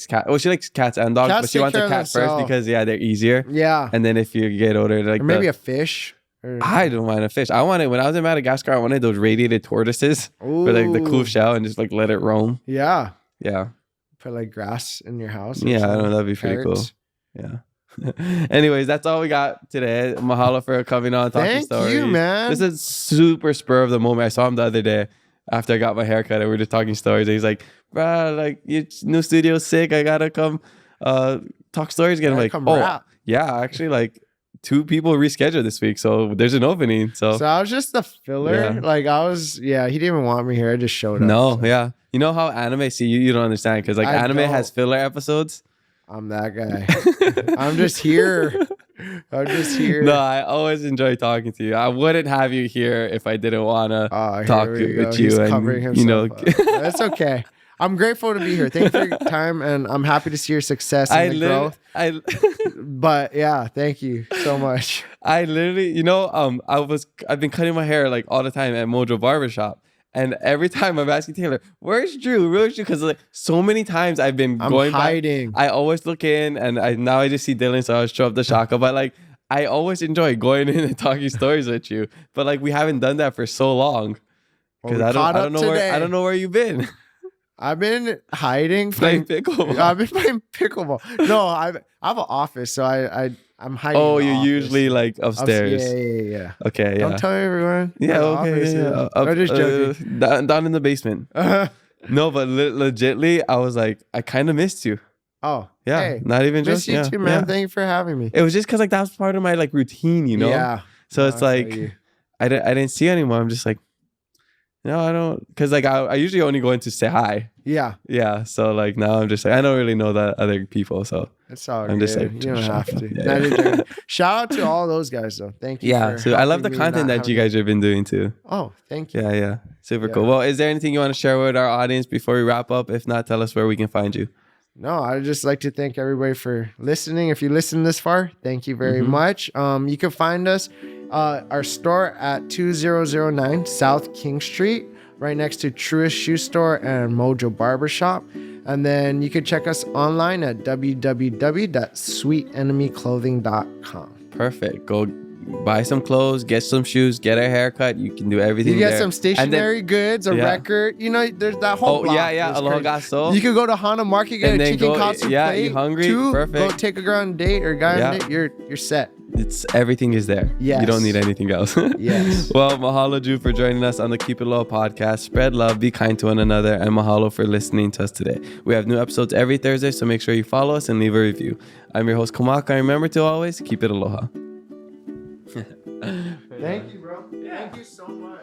cat. Well, she likes cats and dogs, but she wants a cat first because they're easier. Yeah. And then if you get older, like or maybe a fish. I don't mind a fish. I wanted when I was in Madagascar. I wanted those radiated tortoises with like the cool shell and just like let it roam. Yeah. Yeah. Put like grass in your house. Yeah, I know that'd be pretty cool. Yeah. Anyways, that's all we got today. Mahalo for coming on talking stories. Thank you, man. This is super spur of the moment. I saw him the other day after I got my haircut and we were just talking stories. And he's like, "Bruh, like your new studio's sick. I gotta come talk stories again." I'm like, rap. Yeah, actually, like 2 people rescheduled this week, so there's an opening. So I was just the filler. Yeah. Like he didn't even want me here. I just showed up. No, yeah. You know how anime see you don't understand because like anime has filler episodes. I'm that guy. I'm just here. No, I always enjoy talking to you. I wouldn't have you here if I didn't want to talk with you. He's and covering himself up. That's okay. I'm grateful to be here. Thank you for your time, and I'm happy to see your success and the growth. But yeah, thank you so much. I literally, I've been cutting my hair like all the time at Mojo Barbershop. And every time I'm asking Taylor, where's Drew? Where's Drew? Because like so many times I'm going hiding. I always look in and now I just see Dylan, so I always show up the shaka. But like I always enjoy going in and talking stories with you. But like we haven't done that for so long. Because I don't know where you've been. I've been hiding playing pickleball. I've been playing pickleball. No, I have an office, so I'm hiding. Oh, you're usually like upstairs. Yeah. Okay, yeah. Don't tell everyone. Yeah, okay, yeah. I'm just joking. Down in the basement. No, but legitly, I was like, I kind of missed you. Oh, yeah. Hey, not even just you too, man. Yeah. Thank you for having me. It was just because like that was part of my like routine, Yeah. So it's like I didn't see you anymore. I'm just like, no, I don't, because like I usually only go in to say hi. Yeah. Yeah. So like now I'm just like I don't really know that other people, so it's all I'm good. just like you don't have to. Yeah. Shout out to all those guys though. Thank you. Yeah. So I love the content that you guys have been doing too. Oh, thank you. Yeah. Super cool. Well, is there anything you want to share with our audience before we wrap up? If not, tell us where we can find you. No, I'd just like to thank everybody for listening. If you listened this far, thank you very much. You can find us, our store at 2009 South King Street, right next to Truist Shoe Store and Mojo Barbershop. And then you can check us online at www.sweetenemyclothing.com. Perfect. Go buy some clothes, get some shoes, get a haircut. You can do everything. You get some stationary goods, a record. There's that whole block. Yeah. Aloha so. You could go to Hana Market, get a chicken katsu plate. Yeah, you hungry? 2, perfect. Go take a girl on a date or guy on a date. You're set. Everything is there. Yes. You don't need anything else. Yes. Well, mahalo, Drew, for joining us on the Keep It Low podcast. Spread love, be kind to one another, and mahalo for listening to us today. We have new episodes every Thursday, so make sure you follow us and leave a review. I'm your host, Kamaka, and remember to always keep it aloha. Thank you, bro. Thank you so much.